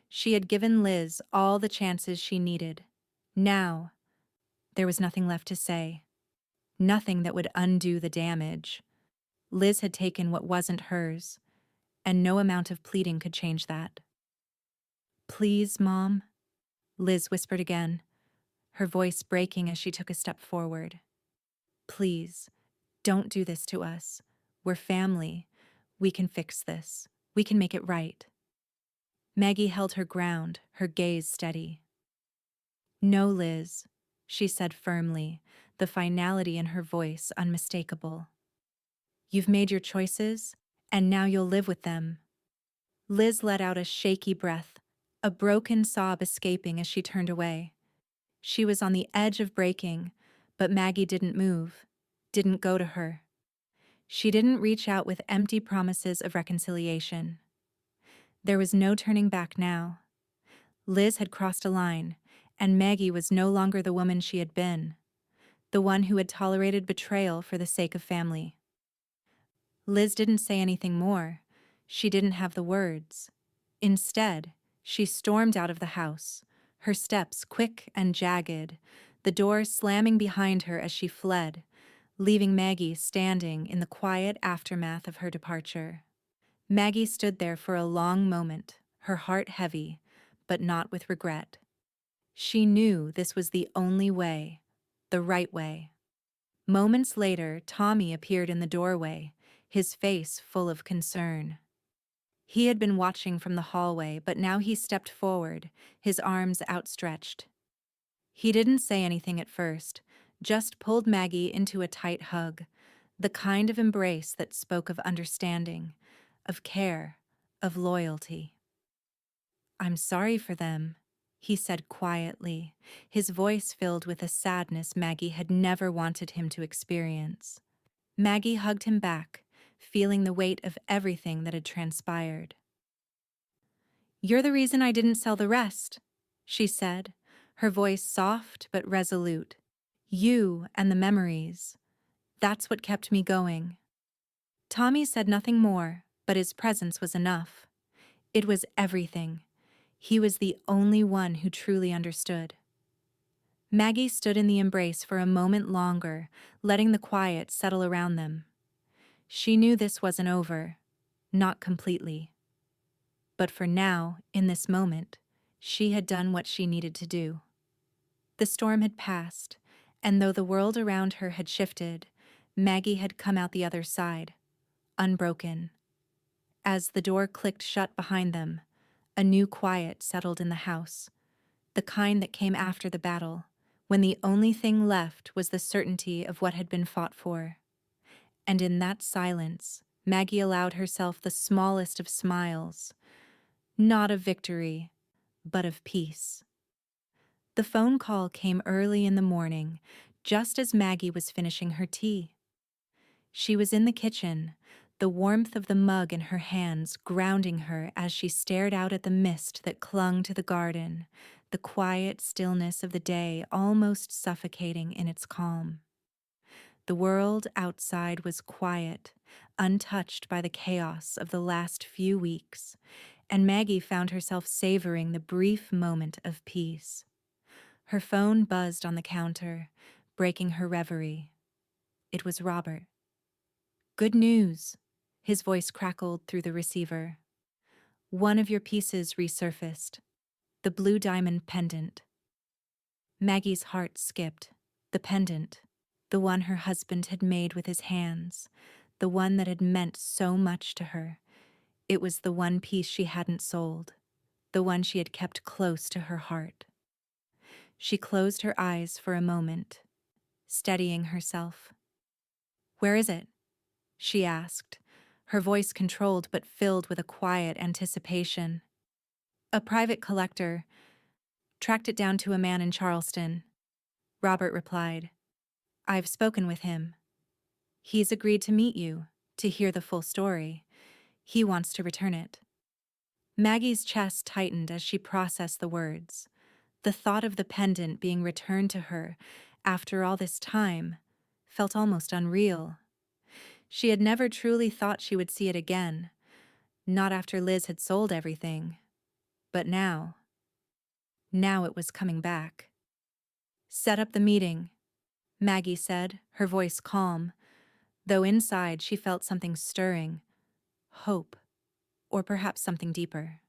She had given Liz all the chances she needed. Now, there was nothing left to say. Nothing that would undo the damage. Liz had taken what wasn't hers, and no amount of pleading could change that. "Please, Mom," Liz whispered again, her voice breaking as she took a step forward. "Please, don't do this to us. We're family. We can fix this. We can make it right. Maggie held her ground, her gaze steady. No, Liz, she said firmly, the finality in her voice unmistakable. You've made your choices, and now you'll live with them. Liz let out a shaky breath, a broken sob escaping as she turned away. She was on the edge of breaking, but Maggie didn't move, didn't go to her. She didn't reach out with empty promises of reconciliation. There was no turning back now. Liz had crossed a line, and Maggie was no longer the woman she had been, the one who had tolerated betrayal for the sake of family. Liz didn't say anything more. She didn't have the words. Instead, she stormed out of the house, her steps quick and jagged, the door slamming behind her as she fled, leaving Maggie standing in the quiet aftermath of her departure. Maggie stood there for a long moment, her heart heavy, but not with regret. She knew this was the only way, the right way. Moments later, Tommy appeared in the doorway, his face full of concern. He had been watching from the hallway, but now he stepped forward, his arms outstretched. He didn't say anything at first, just pulled Maggie into a tight hug, the kind of embrace that spoke of understanding, of care, of loyalty. "I'm sorry for them," he said quietly, his voice filled with a sadness Maggie had never wanted him to experience. Maggie hugged him back, feeling the weight of everything that had transpired. "You're the reason I didn't sell the rest," she said, her voice soft but resolute. "You and the memories. That's what kept me going." Tommy said nothing more, but his presence was enough. It was everything. He was the only one who truly understood. Maggie stood in the embrace for a moment longer, letting the quiet settle around them. She knew this wasn't over, not completely. But for now, in this moment, she had done what she needed to do. The storm had passed, and though the world around her had shifted, Maggie had come out the other side, unbroken. As the door clicked shut behind them, a new quiet settled in the house, the kind that came after the battle, when the only thing left was the certainty of what had been fought for. And in that silence, Maggie allowed herself the smallest of smiles, not of victory, but of peace. The phone call came early in the morning, just as Maggie was finishing her tea. She was in the kitchen, the warmth of the mug in her hands grounding her as she stared out at the mist that clung to the garden, the quiet stillness of the day almost suffocating in its calm. The world outside was quiet, untouched by the chaos of the last few weeks, and Maggie found herself savoring the brief moment of peace. Her phone buzzed on the counter, breaking her reverie. It was Robert. "Good news," his voice crackled through the receiver. "One of your pieces resurfaced. The blue diamond pendant." Maggie's heart skipped. The pendant. The one her husband had made with his hands. The one that had meant so much to her. It was the one piece she hadn't sold. The one she had kept close to her heart. She closed her eyes for a moment, steadying herself. "Where is it?" she asked, her voice controlled but filled with a quiet anticipation. "A private collector tracked it down to a man in Charleston," Robert replied. "I've spoken with him. He's agreed to meet you, to hear the full story. He wants to return it." Maggie's chest tightened as she processed the words. The thought of the pendant being returned to her after all this time felt almost unreal. She had never truly thought she would see it again, not after Liz had sold everything. But now it was coming back. "Set up the meeting," Maggie said, her voice calm, though inside she felt something stirring. Hope, or perhaps something deeper.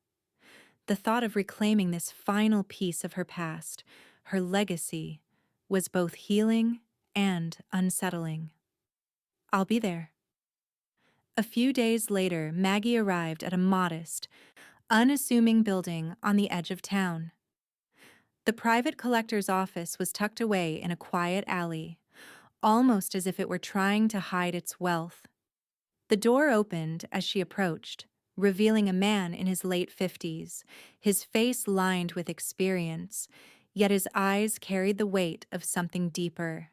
The thought of reclaiming this final piece of her past, her legacy, was both healing and unsettling. "I'll be there." A few days later, Maggie arrived at a modest, unassuming building on the edge of town. The private collector's office was tucked away in a quiet alley, almost as if it were trying to hide its wealth. The door opened as she approached, revealing a man in his late 50s, his face lined with experience, yet his eyes carried the weight of something deeper.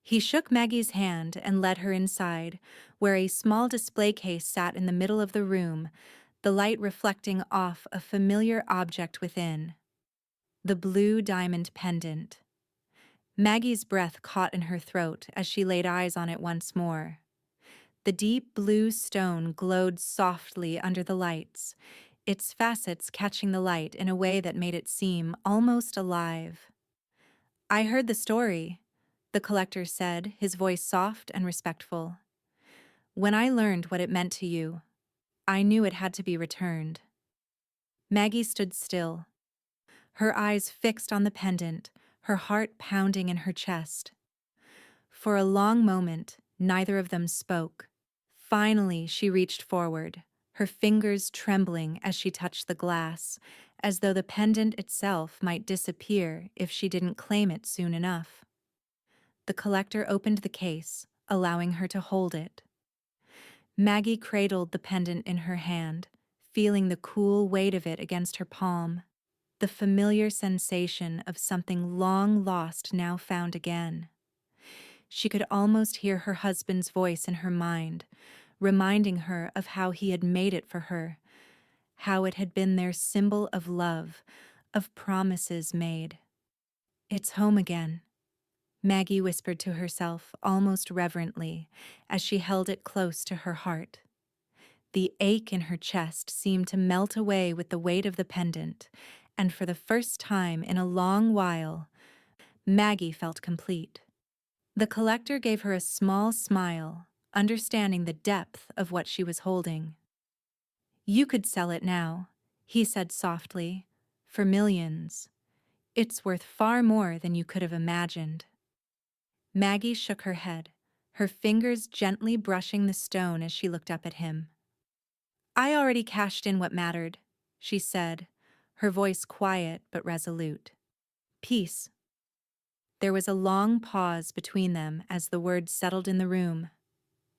He shook Maggie's hand and led her inside, where a small display case sat in the middle of the room, the light reflecting off a familiar object within. The blue diamond pendant. Maggie's breath caught in her throat as she laid eyes on it once more. The deep blue stone glowed softly under the lights, its facets catching the light in a way that made it seem almost alive. "I heard the story," the collector said, his voice soft and respectful. "When I learned what it meant to you, I knew it had to be returned." Maggie stood still, her eyes fixed on the pendant, her heart pounding in her chest. For a long moment, neither of them spoke. Finally, she reached forward, her fingers trembling as she touched the glass, as though the pendant itself might disappear if she didn't claim it soon enough. The collector opened the case, allowing her to hold it. Maggie cradled the pendant in her hand, feeling the cool weight of it against her palm, the familiar sensation of something long lost now found again. She could almost hear her husband's voice in her mind, reminding her of how he had made it for her, how it had been their symbol of love, of promises made. "It's home again," Maggie whispered to herself almost reverently as she held it close to her heart. The ache in her chest seemed to melt away with the weight of the pendant, and for the first time in a long while, Maggie felt complete. The collector gave her a small smile, understanding the depth of what she was holding. "You could sell it now," he said softly, "for millions. It's worth far more than you could have imagined." Maggie shook her head, her fingers gently brushing the stone as she looked up at him. "I already cashed in what mattered," she said, her voice quiet but resolute. "Peace." There was a long pause between them as the words settled in the room.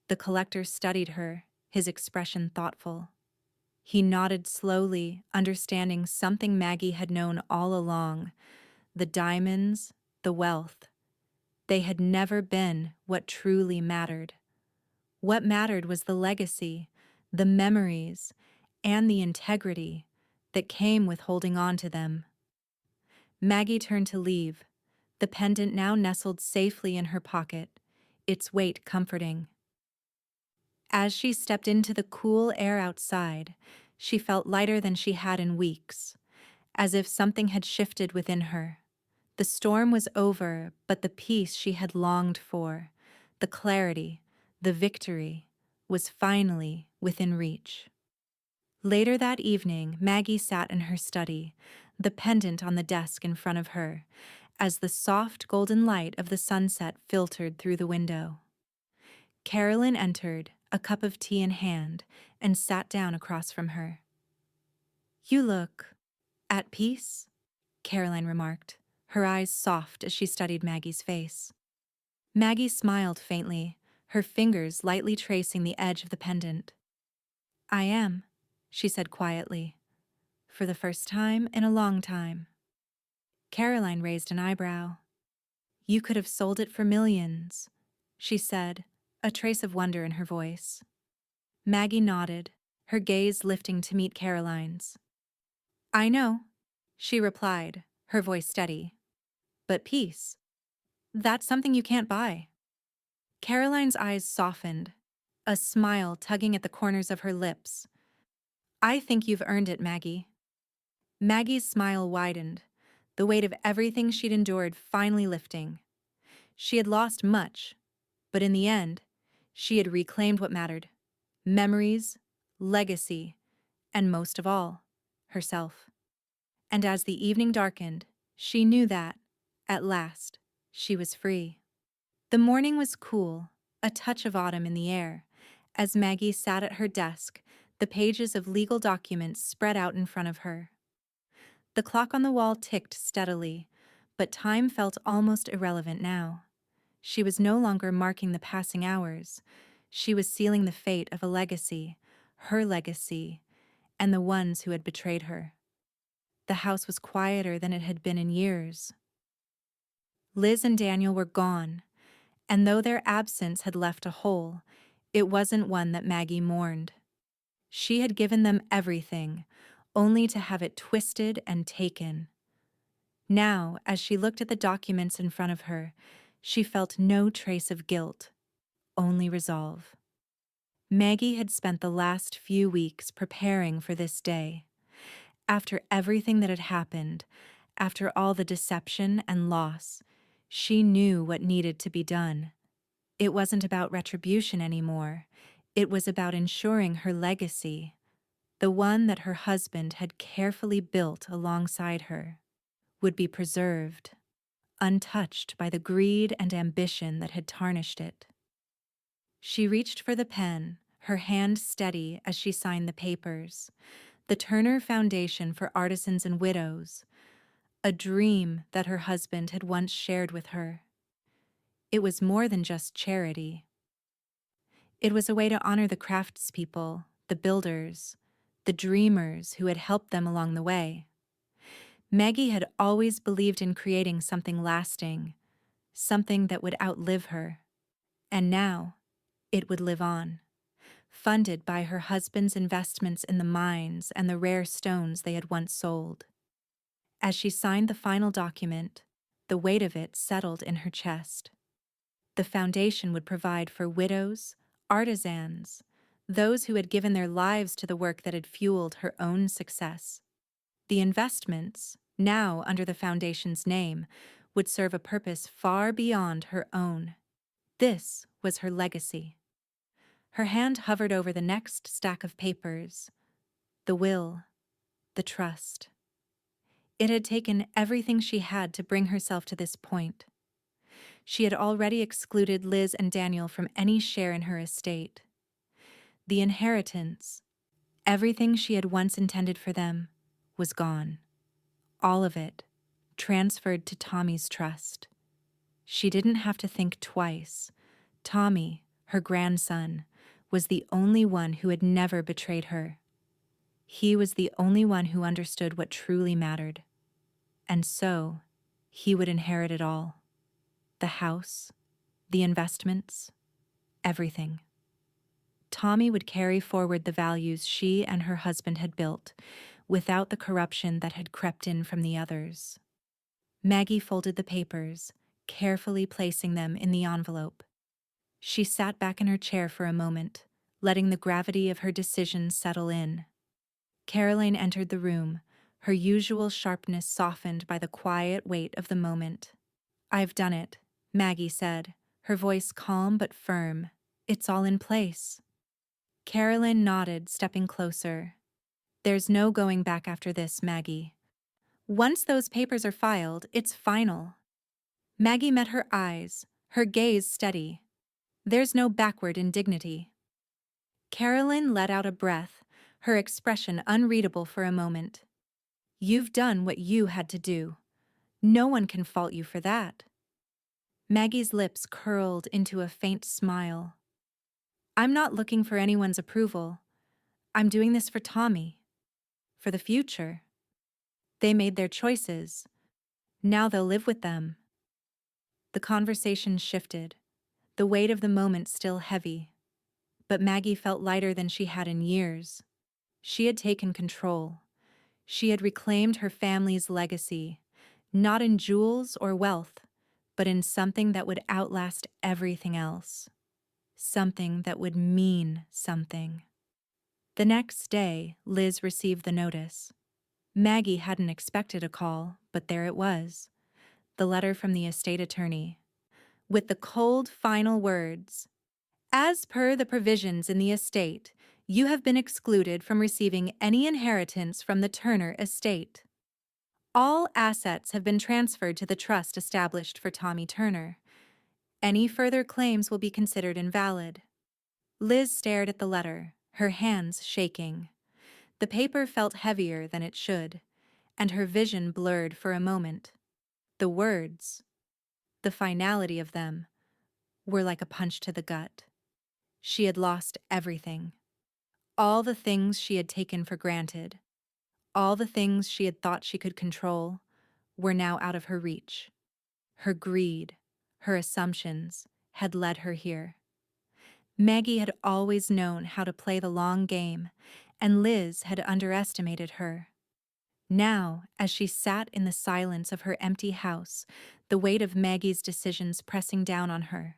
The collector studied her, his expression thoughtful. He nodded slowly, understanding something Maggie had known all along: the diamonds, the wealth. They had never been what truly mattered. What mattered was the legacy, the memories, and the integrity that came with holding on to them. Maggie turned to leave, the pendant now nestled safely in her pocket, its weight comforting. As she stepped into the cool air outside, she felt lighter than she had in weeks, as if something had shifted within her. The storm was over, but the peace she had longed for, the clarity, the victory, was finally within reach. Later that evening, Maggie sat in her study, the pendant on the desk in front of her, as the soft golden light of the sunset filtered through the window. Carolyn entered, a cup of tea in hand, and sat down across from her. "You look at peace," Caroline remarked, her eyes soft as she studied Maggie's face. Maggie smiled faintly, her fingers lightly tracing the edge of the pendant. "I am," she said quietly, "for the first time in a long time." Caroline raised an eyebrow. "You could have sold it for millions," she said, a trace of wonder in her voice. Maggie nodded, her gaze lifting to meet Caroline's. "I know," she replied, her voice steady. "But peace, that's something you can't buy." Caroline's eyes softened, a smile tugging at the corners of her lips. "I think you've earned it, Maggie." Maggie's smile widened, the weight of everything she'd endured finally lifting. She had lost much, but in the end, she had reclaimed what mattered: memories, legacy, and most of all, herself. And as the evening darkened, she knew that, at last, she was free. The morning was cool, a touch of autumn in the air, As Maggie sat at her desk, the pages of legal documents spread out in front of her. The clock on the wall ticked steadily, but time felt almost irrelevant now. She was no longer marking the passing hours. She was sealing the fate of a legacy, her legacy, and the ones who had betrayed her. The house was quieter than it had been in years. Liz and Daniel were gone, and though their absence had left a hole, it wasn't one that Maggie mourned. She had given them everything, only to have it twisted and taken. Now, as she looked at the documents in front of her, she felt no trace of guilt, only resolve. Maggie had spent the last few weeks preparing for this day. After everything that had happened, after all the deception and loss, she knew what needed to be done. It wasn't about retribution anymore. It was about ensuring her legacy, the one that her husband had carefully built alongside her, would be preserved, untouched by the greed and ambition that had tarnished it. She reached for the pen, her hand steady as she signed the papers. The Turner Foundation for Artisans and Widows, a dream that her husband had once shared with her. It was more than just charity. It was a way to honor the craftspeople, the builders, the dreamers who had helped them along the way. Maggie had always believed in creating something lasting, something that would outlive her. And now, it would live on, funded by her husband's investments in the mines and the rare stones they had once sold. As she signed the final document, the weight of it settled in her chest. The foundation would provide for widows, artisans, those who had given their lives to the work that had fueled her own success. The investments, now under the foundation's name, would serve a purpose far beyond her own. This was her legacy. Her hand hovered over the next stack of papers, the will, the trust. It had taken everything she had to bring herself to this point. She had already excluded Liz and Daniel from any share in her estate. The inheritance, everything she had once intended for them, was gone. All of it, transferred to Tommy's trust. She didn't have to think twice. Tommy, her grandson, was the only one who had never betrayed her. He was the only one who understood what truly mattered. And so, he would inherit it all. The house, the investments, everything. Tommy would carry forward the values she and her husband had built, without the corruption that had crept in from the others. Maggie folded the papers, carefully placing them in the envelope. She sat back in her chair for a moment, letting the gravity of her decision settle in. Caroline entered the room, her usual sharpness softened by the quiet weight of the moment. "I've done it," Maggie said, her voice calm but firm. "It's all in place." Caroline nodded, stepping closer. "There's no going back after this, Maggie. Once those papers are filed, it's final." Maggie met her eyes, her gaze steady. "There's no backward in dignity." Caroline let out a breath, her expression unreadable for a moment. "You've done what you had to do. No one can fault you for that." Maggie's lips curled into a faint smile. "I'm not looking for anyone's approval. I'm doing this for Tommy. For the future. They made their choices. Now they'll live with them." The conversation shifted, the weight of the moment still heavy. But Maggie felt lighter than she had in years. She had taken control. She had reclaimed her family's legacy, not in jewels or wealth, but in something that would outlast everything else. Something that would mean something. The next day, Liz received the notice. Maggie hadn't expected a call, but there it was. The letter from the estate attorney. With the cold final words, "As per the provisions in the estate, you have been excluded from receiving any inheritance from the Turner estate. All assets have been transferred to the trust established for Tommy Turner. Any further claims will be considered invalid." Liz stared at the letter, her hands shaking. The paper felt heavier than it should, and her vision blurred for a moment. The words, the finality of them, were like a punch to the gut. She had lost everything. All the things she had taken for granted, all the things she had thought she could control, were now out of her reach. Her greed, her assumptions, had led her here. Maggie had always known how to play the long game, and Liz had underestimated her. Now, as she sat in the silence of her empty house, the weight of Maggie's decisions pressing down on her,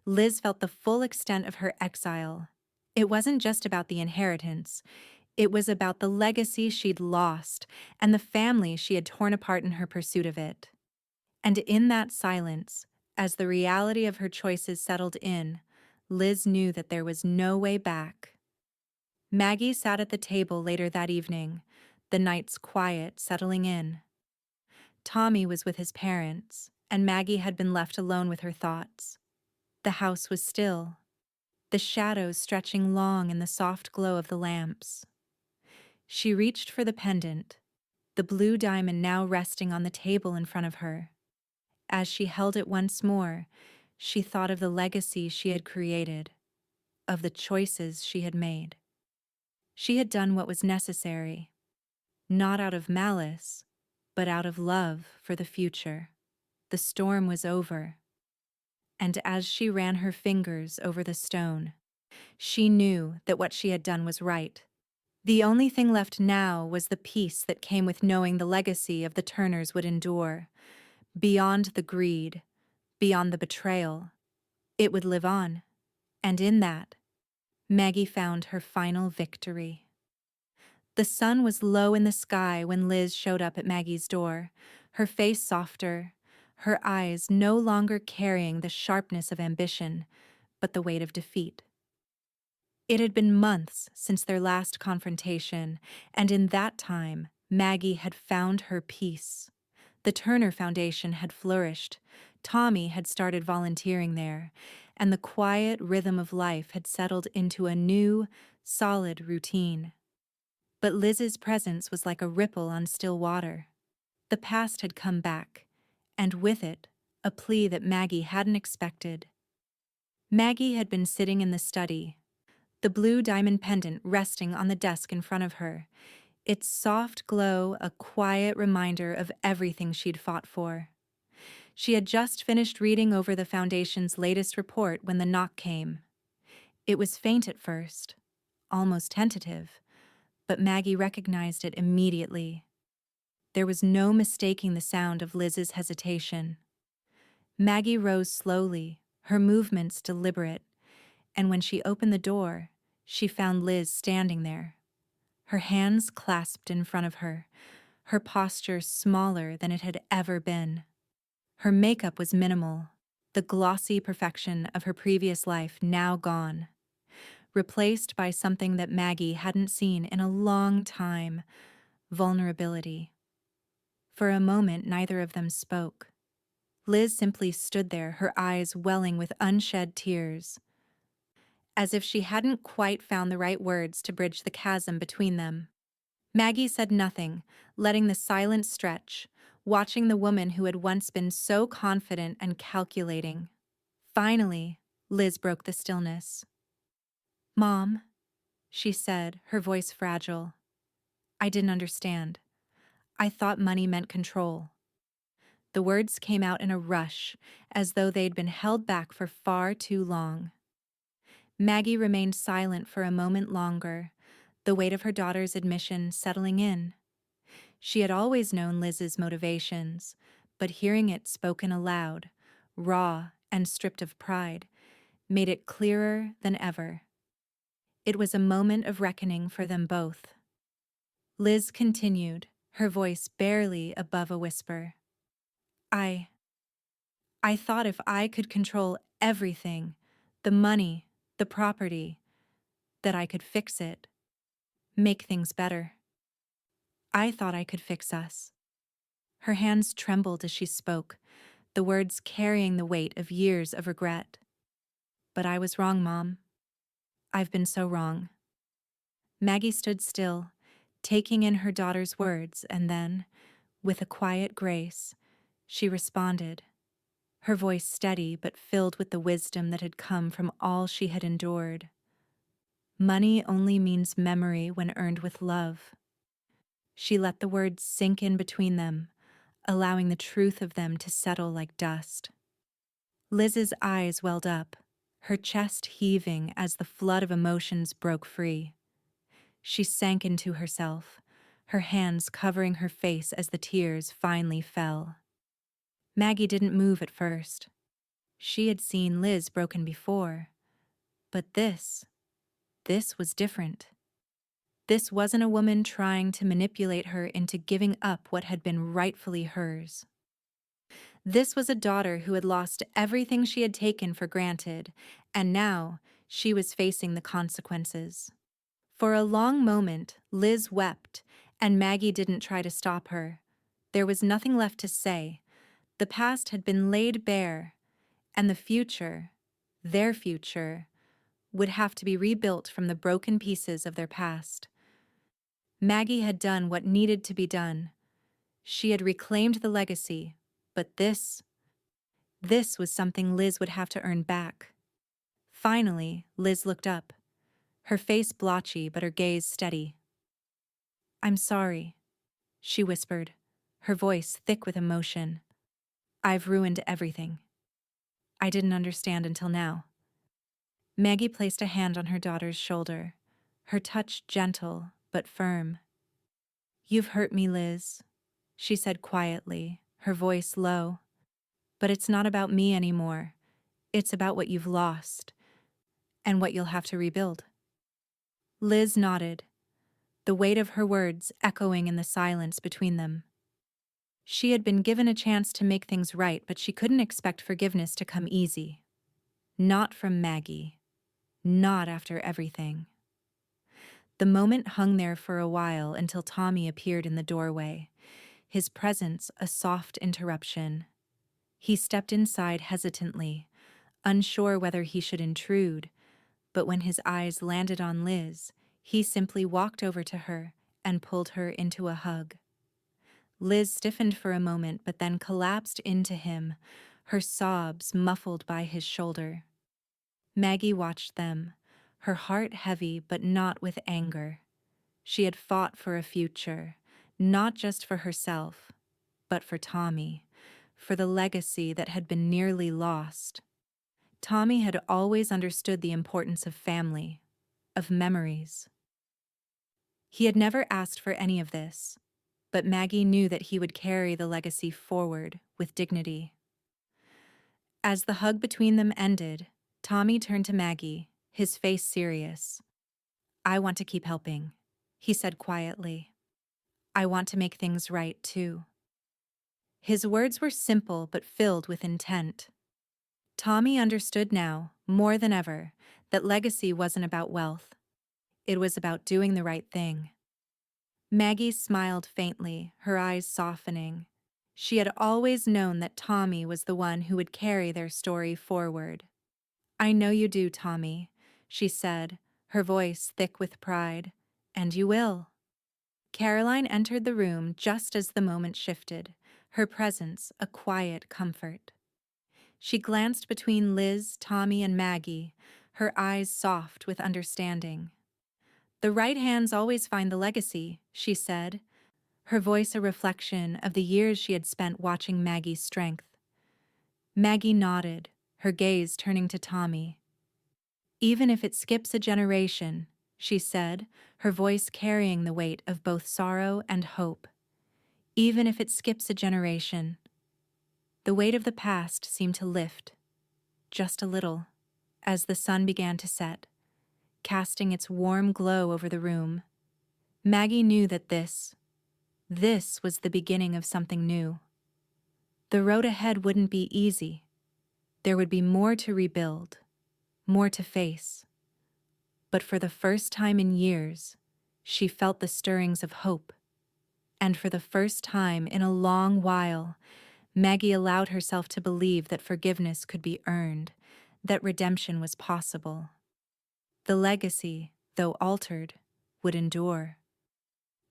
Liz felt the full extent of her exile. It wasn't just about the inheritance. It was about the legacy she'd lost and the family she had torn apart in her pursuit of it. And in that silence, as the reality of her choices settled in, Liz knew that there was no way back. Maggie sat at the table later that evening, the night's quiet settling in. Tommy was with his parents, and Maggie had been left alone with her thoughts. The house was still, the shadows stretching long in the soft glow of the lamps. She reached for the pendant, the blue diamond now resting on the table in front of her. As she held it once more, she thought of the legacy she had created, of the choices she had made. She had done what was necessary, not out of malice, but out of love for the future. The storm was over, and as she ran her fingers over the stone, she knew that what she had done was right. The only thing left now was the peace that came with knowing the legacy of the Turners would endure. Beyond the greed, beyond the betrayal, it would live on. And in that, Maggie found her final victory. The sun was low in the sky when Liz showed up at Maggie's door, her face softer, her eyes no longer carrying the sharpness of ambition, but the weight of defeat. It had been months since their last confrontation, and in that time, Maggie had found her peace. The Turner Foundation had flourished, Tommy had started volunteering there, and the quiet rhythm of life had settled into a new, solid routine. But Liz's presence was like a ripple on still water. The past had come back, and with it, a plea that Maggie hadn't expected. Maggie had been sitting in the study, the blue diamond pendant resting on the desk in front of her, its soft glow a quiet reminder of everything she'd fought for. She had just finished reading over the Foundation's latest report when the knock came. It was faint at first, almost tentative, but Maggie recognized it immediately. There was no mistaking the sound of Liz's hesitation. Maggie rose slowly, her movements deliberate, and when she opened the door, she found Liz standing there, her hands clasped in front of her, her posture smaller than it had ever been. Her makeup was minimal, the glossy perfection of her previous life now gone, replaced by something that Maggie hadn't seen in a long time: vulnerability. For a moment, neither of them spoke. Liz simply stood there, her eyes welling with unshed tears, as if she hadn't quite found the right words to bridge the chasm between them. Maggie said nothing, letting the silence stretch, watching the woman who had once been so confident and calculating. Finally, Liz broke the stillness. "Mom," she said, her voice fragile. "I didn't understand. I thought money meant control." The words came out in a rush, as though they'd been held back for far too long. Maggie remained silent for a moment longer, the weight of her daughter's admission settling in. She had always known Liz's motivations, but hearing it spoken aloud, raw and stripped of pride, made it clearer than ever. It was a moment of reckoning for them both. Liz continued, her voice barely above a whisper. I thought if I could control everything, the money, the property, that I could fix it, make things better. I thought I could fix us." Her hands trembled as she spoke, the words carrying the weight of years of regret. "But I was wrong, Mom. I've been so wrong. Maggie stood still, taking in her daughter's words, and then, with a quiet grace, she responded, her voice steady but filled with the wisdom that had come from all she had endured. Money only means memory when earned with love. She let the words sink in between them, allowing the truth of them to settle like dust. Liz's eyes welled up, her chest heaving as the flood of emotions broke free. She sank into herself, her hands covering her face as the tears finally fell. Maggie didn't move at first. She had seen Liz broken before. But this was different. This wasn't a woman trying to manipulate her into giving up what had been rightfully hers. This was a daughter who had lost everything she had taken for granted, and now she was facing the consequences. For a long moment, Liz wept, and Maggie didn't try to stop her. There was nothing left to say. The past had been laid bare, and the future, their future, would have to be rebuilt from the broken pieces of their past. Maggie had done what needed to be done. She had reclaimed the legacy, but this was something Liz would have to earn back. Finally, Liz looked up, her face blotchy but her gaze steady. "I'm sorry," she whispered, her voice thick with emotion. "I've ruined everything. I didn't understand until now." Maggie placed a hand on her daughter's shoulder, her touch gentle but firm. "You've hurt me, Liz," she said quietly, her voice low. "But it's not about me anymore. It's about what you've lost, and what you'll have to rebuild." Liz nodded, the weight of her words echoing in the silence between them. She had been given a chance to make things right, but she couldn't expect forgiveness to come easy. Not from Maggie. Not after everything. The moment hung there for a while until Tommy appeared in the doorway, his presence a soft interruption. He stepped inside hesitantly, unsure whether he should intrude, but when his eyes landed on Liz, he simply walked over to her and pulled her into a hug. Liz stiffened for a moment but then collapsed into him, her sobs muffled by his shoulder. Maggie watched them, her heart heavy but not with anger. She had fought for a future, not just for herself, but for Tommy, for the legacy that had been nearly lost. Tommy had always understood the importance of family, of memories. He had never asked for any of this, but Maggie knew that he would carry the legacy forward with dignity. As the hug between them ended, Tommy turned to Maggie, his face serious. "I want to keep helping," he said quietly. "I want to make things right, too." His words were simple but filled with intent. Tommy understood now, more than ever, that legacy wasn't about wealth. It was about doing the right thing. Maggie smiled faintly, her eyes softening. She had always known that Tommy was the one who would carry their story forward. "I know you do, Tommy," she said, her voice thick with pride. "And you will." Caroline entered the room just as the moment shifted, her presence a quiet comfort. She glanced between Liz, Tommy, and Maggie, her eyes soft with understanding. "The right hands always find the legacy," she said, her voice a reflection of the years she had spent watching Maggie's strength. Maggie nodded, her gaze turning to Tommy. "Even if it skips a generation," she said, her voice carrying the weight of both sorrow and hope. "Even if it skips a generation." The weight of the past seemed to lift, just a little, as the sun began to set, casting its warm glow over the room. Maggie knew that this was the beginning of something new. The road ahead wouldn't be easy. There would be more to rebuild, more to face. But for the first time in years, she felt the stirrings of hope. And for the first time in a long while, Maggie allowed herself to believe that forgiveness could be earned, that redemption was possible. The legacy, though altered, would endure.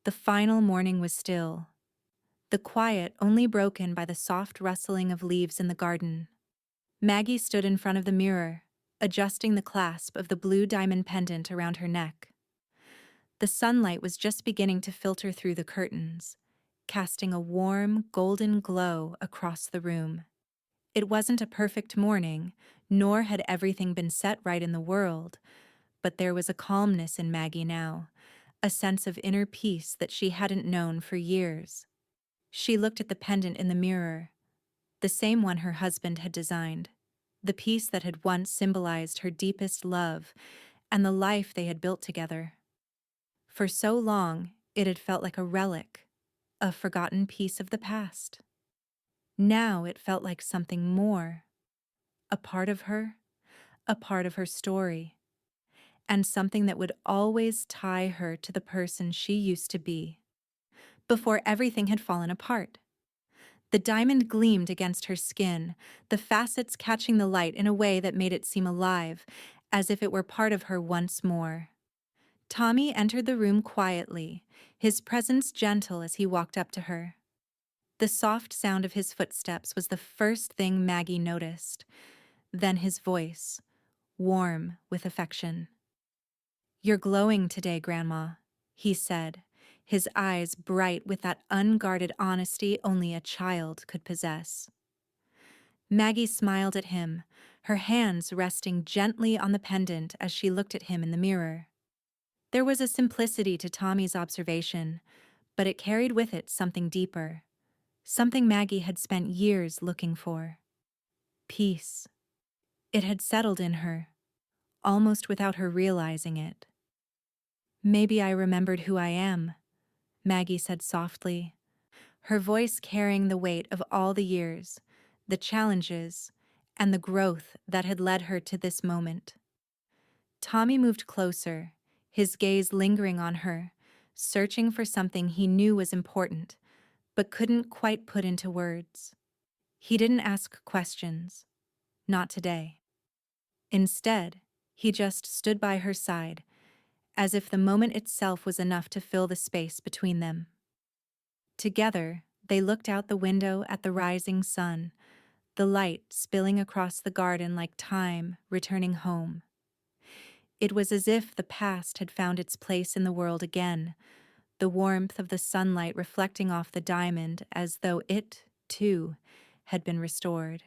The final morning was still, the quiet only broken by the soft rustling of leaves in the garden. Maggie stood in front of the mirror, adjusting the clasp of the blue diamond pendant around her neck. The sunlight was just beginning to filter through the curtains, casting a warm, golden glow across the room. It wasn't a perfect morning, nor had everything been set right in the world, but there was a calmness in Maggie now, a sense of inner peace that she hadn't known for years. She looked at the pendant in the mirror, the same one her husband had designed, the piece that had once symbolized her deepest love and the life they had built together. For so long, it had felt like a relic, a forgotten piece of the past. Now it felt like something more, a part of her, a part of her story, and something that would always tie her to the person she used to be, before everything had fallen apart. The diamond gleamed against her skin, the facets catching the light in a way that made it seem alive, as if it were part of her once more. Tommy entered the room quietly, his presence gentle as he walked up to her. The soft sound of his footsteps was the first thing Maggie noticed, then his voice, warm with affection. "You're glowing today, Grandma," he said, his eyes bright with that unguarded honesty only a child could possess. Maggie smiled at him, her hands resting gently on the pendant as she looked at him in the mirror. There was a simplicity to Tommy's observation, but it carried with it something deeper, something Maggie had spent years looking for. Peace. It had settled in her, almost without her realizing it. "Maybe I remembered who I am," Maggie said softly, her voice carrying the weight of all the years, the challenges, and the growth that had led her to this moment. Tommy moved closer, his gaze lingering on her, searching for something he knew was important, but couldn't quite put into words. He didn't ask questions, not today. Instead, he just stood by her side, as if the moment itself was enough to fill the space between them. Together, they looked out the window at the rising sun, the light spilling across the garden like time returning home. It was as if the past had found its place in the world again, the warmth of the sunlight reflecting off the diamond as though it, too, had been restored.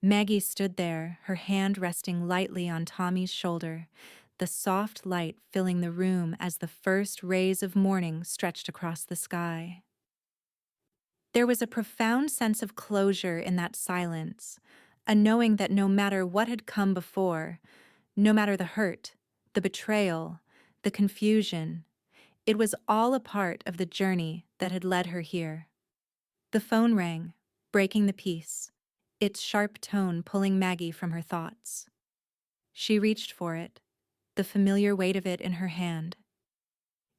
Maggie stood there, her hand resting lightly on Tommy's shoulder, the soft light filling the room as the first rays of morning stretched across the sky. There was a profound sense of closure in that silence, a knowing that no matter what had come before, no matter the hurt, the betrayal, the confusion, it was all a part of the journey that had led her here. The phone rang, breaking the peace, its sharp tone pulling Maggie from her thoughts. She reached for it, the familiar weight of it in her hand.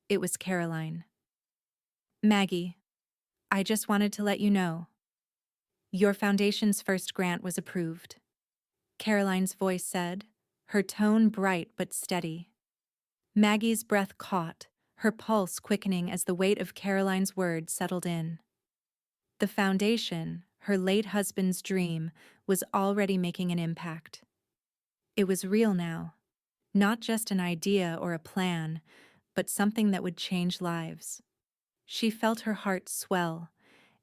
It was Caroline. "Maggie, I just wanted to let you know. Your foundation's first grant was approved," Caroline's voice said, her tone bright but steady. Maggie's breath caught, her pulse quickening as the weight of Caroline's words settled in. The foundation, her late husband's dream, was already making an impact. It was real now, not just an idea or a plan, but something that would change lives. She felt her heart swell,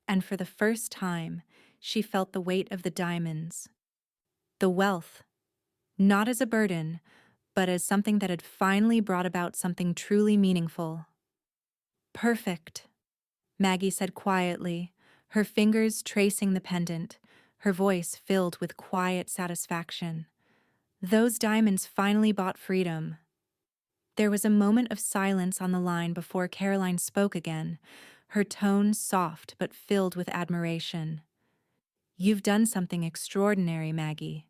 and for the first time, she felt the weight of the diamonds. The wealth, not as a burden, but as something that had finally brought about something truly meaningful. "Perfect," Maggie said quietly, her fingers tracing the pendant, her voice filled with quiet satisfaction. Those diamonds finally bought freedom. There was a moment of silence on the line before Caroline spoke again, her tone soft but filled with admiration. "You've done something extraordinary, Maggie.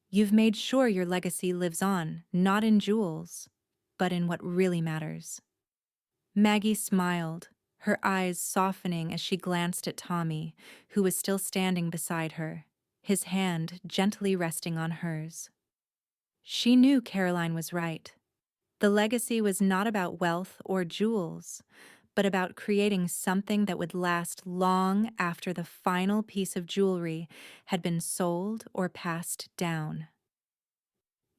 You've made sure your legacy lives on, not in jewels, but in what really matters." Maggie smiled, her eyes softening as she glanced at Tommy, who was still standing beside her, his hand gently resting on hers. She knew Caroline was right. The legacy was not about wealth or jewels, but about creating something that would last long after the final piece of jewelry had been sold or passed down.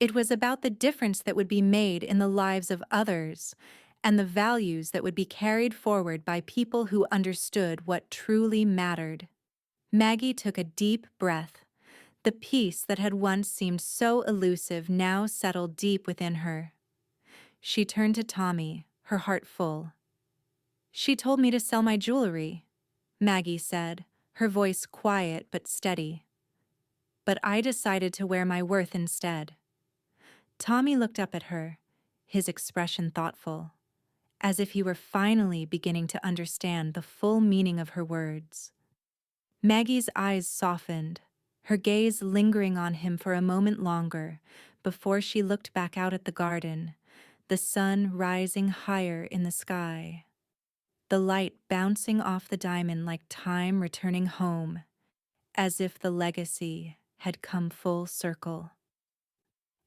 It was about the difference that would be made in the lives of others and the values that would be carried forward by people who understood what truly mattered. Maggie took a deep breath. The peace that had once seemed so elusive now settled deep within her. She turned to Tommy, her heart full. "She told me to sell my jewelry," Maggie said, her voice quiet but steady. "But I decided to wear my worth instead." Tommy looked up at her, his expression thoughtful, as if he were finally beginning to understand the full meaning of her words. Maggie's eyes softened, her gaze lingering on him for a moment longer before she looked back out at the garden, the sun rising higher in the sky, the light bouncing off the diamond like time returning home, as if the legacy had come full circle.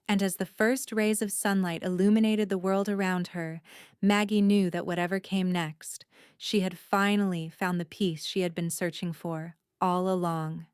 And as the first rays of sunlight illuminated the world around her, Maggie knew that whatever came next, she had finally found the peace she had been searching for all along.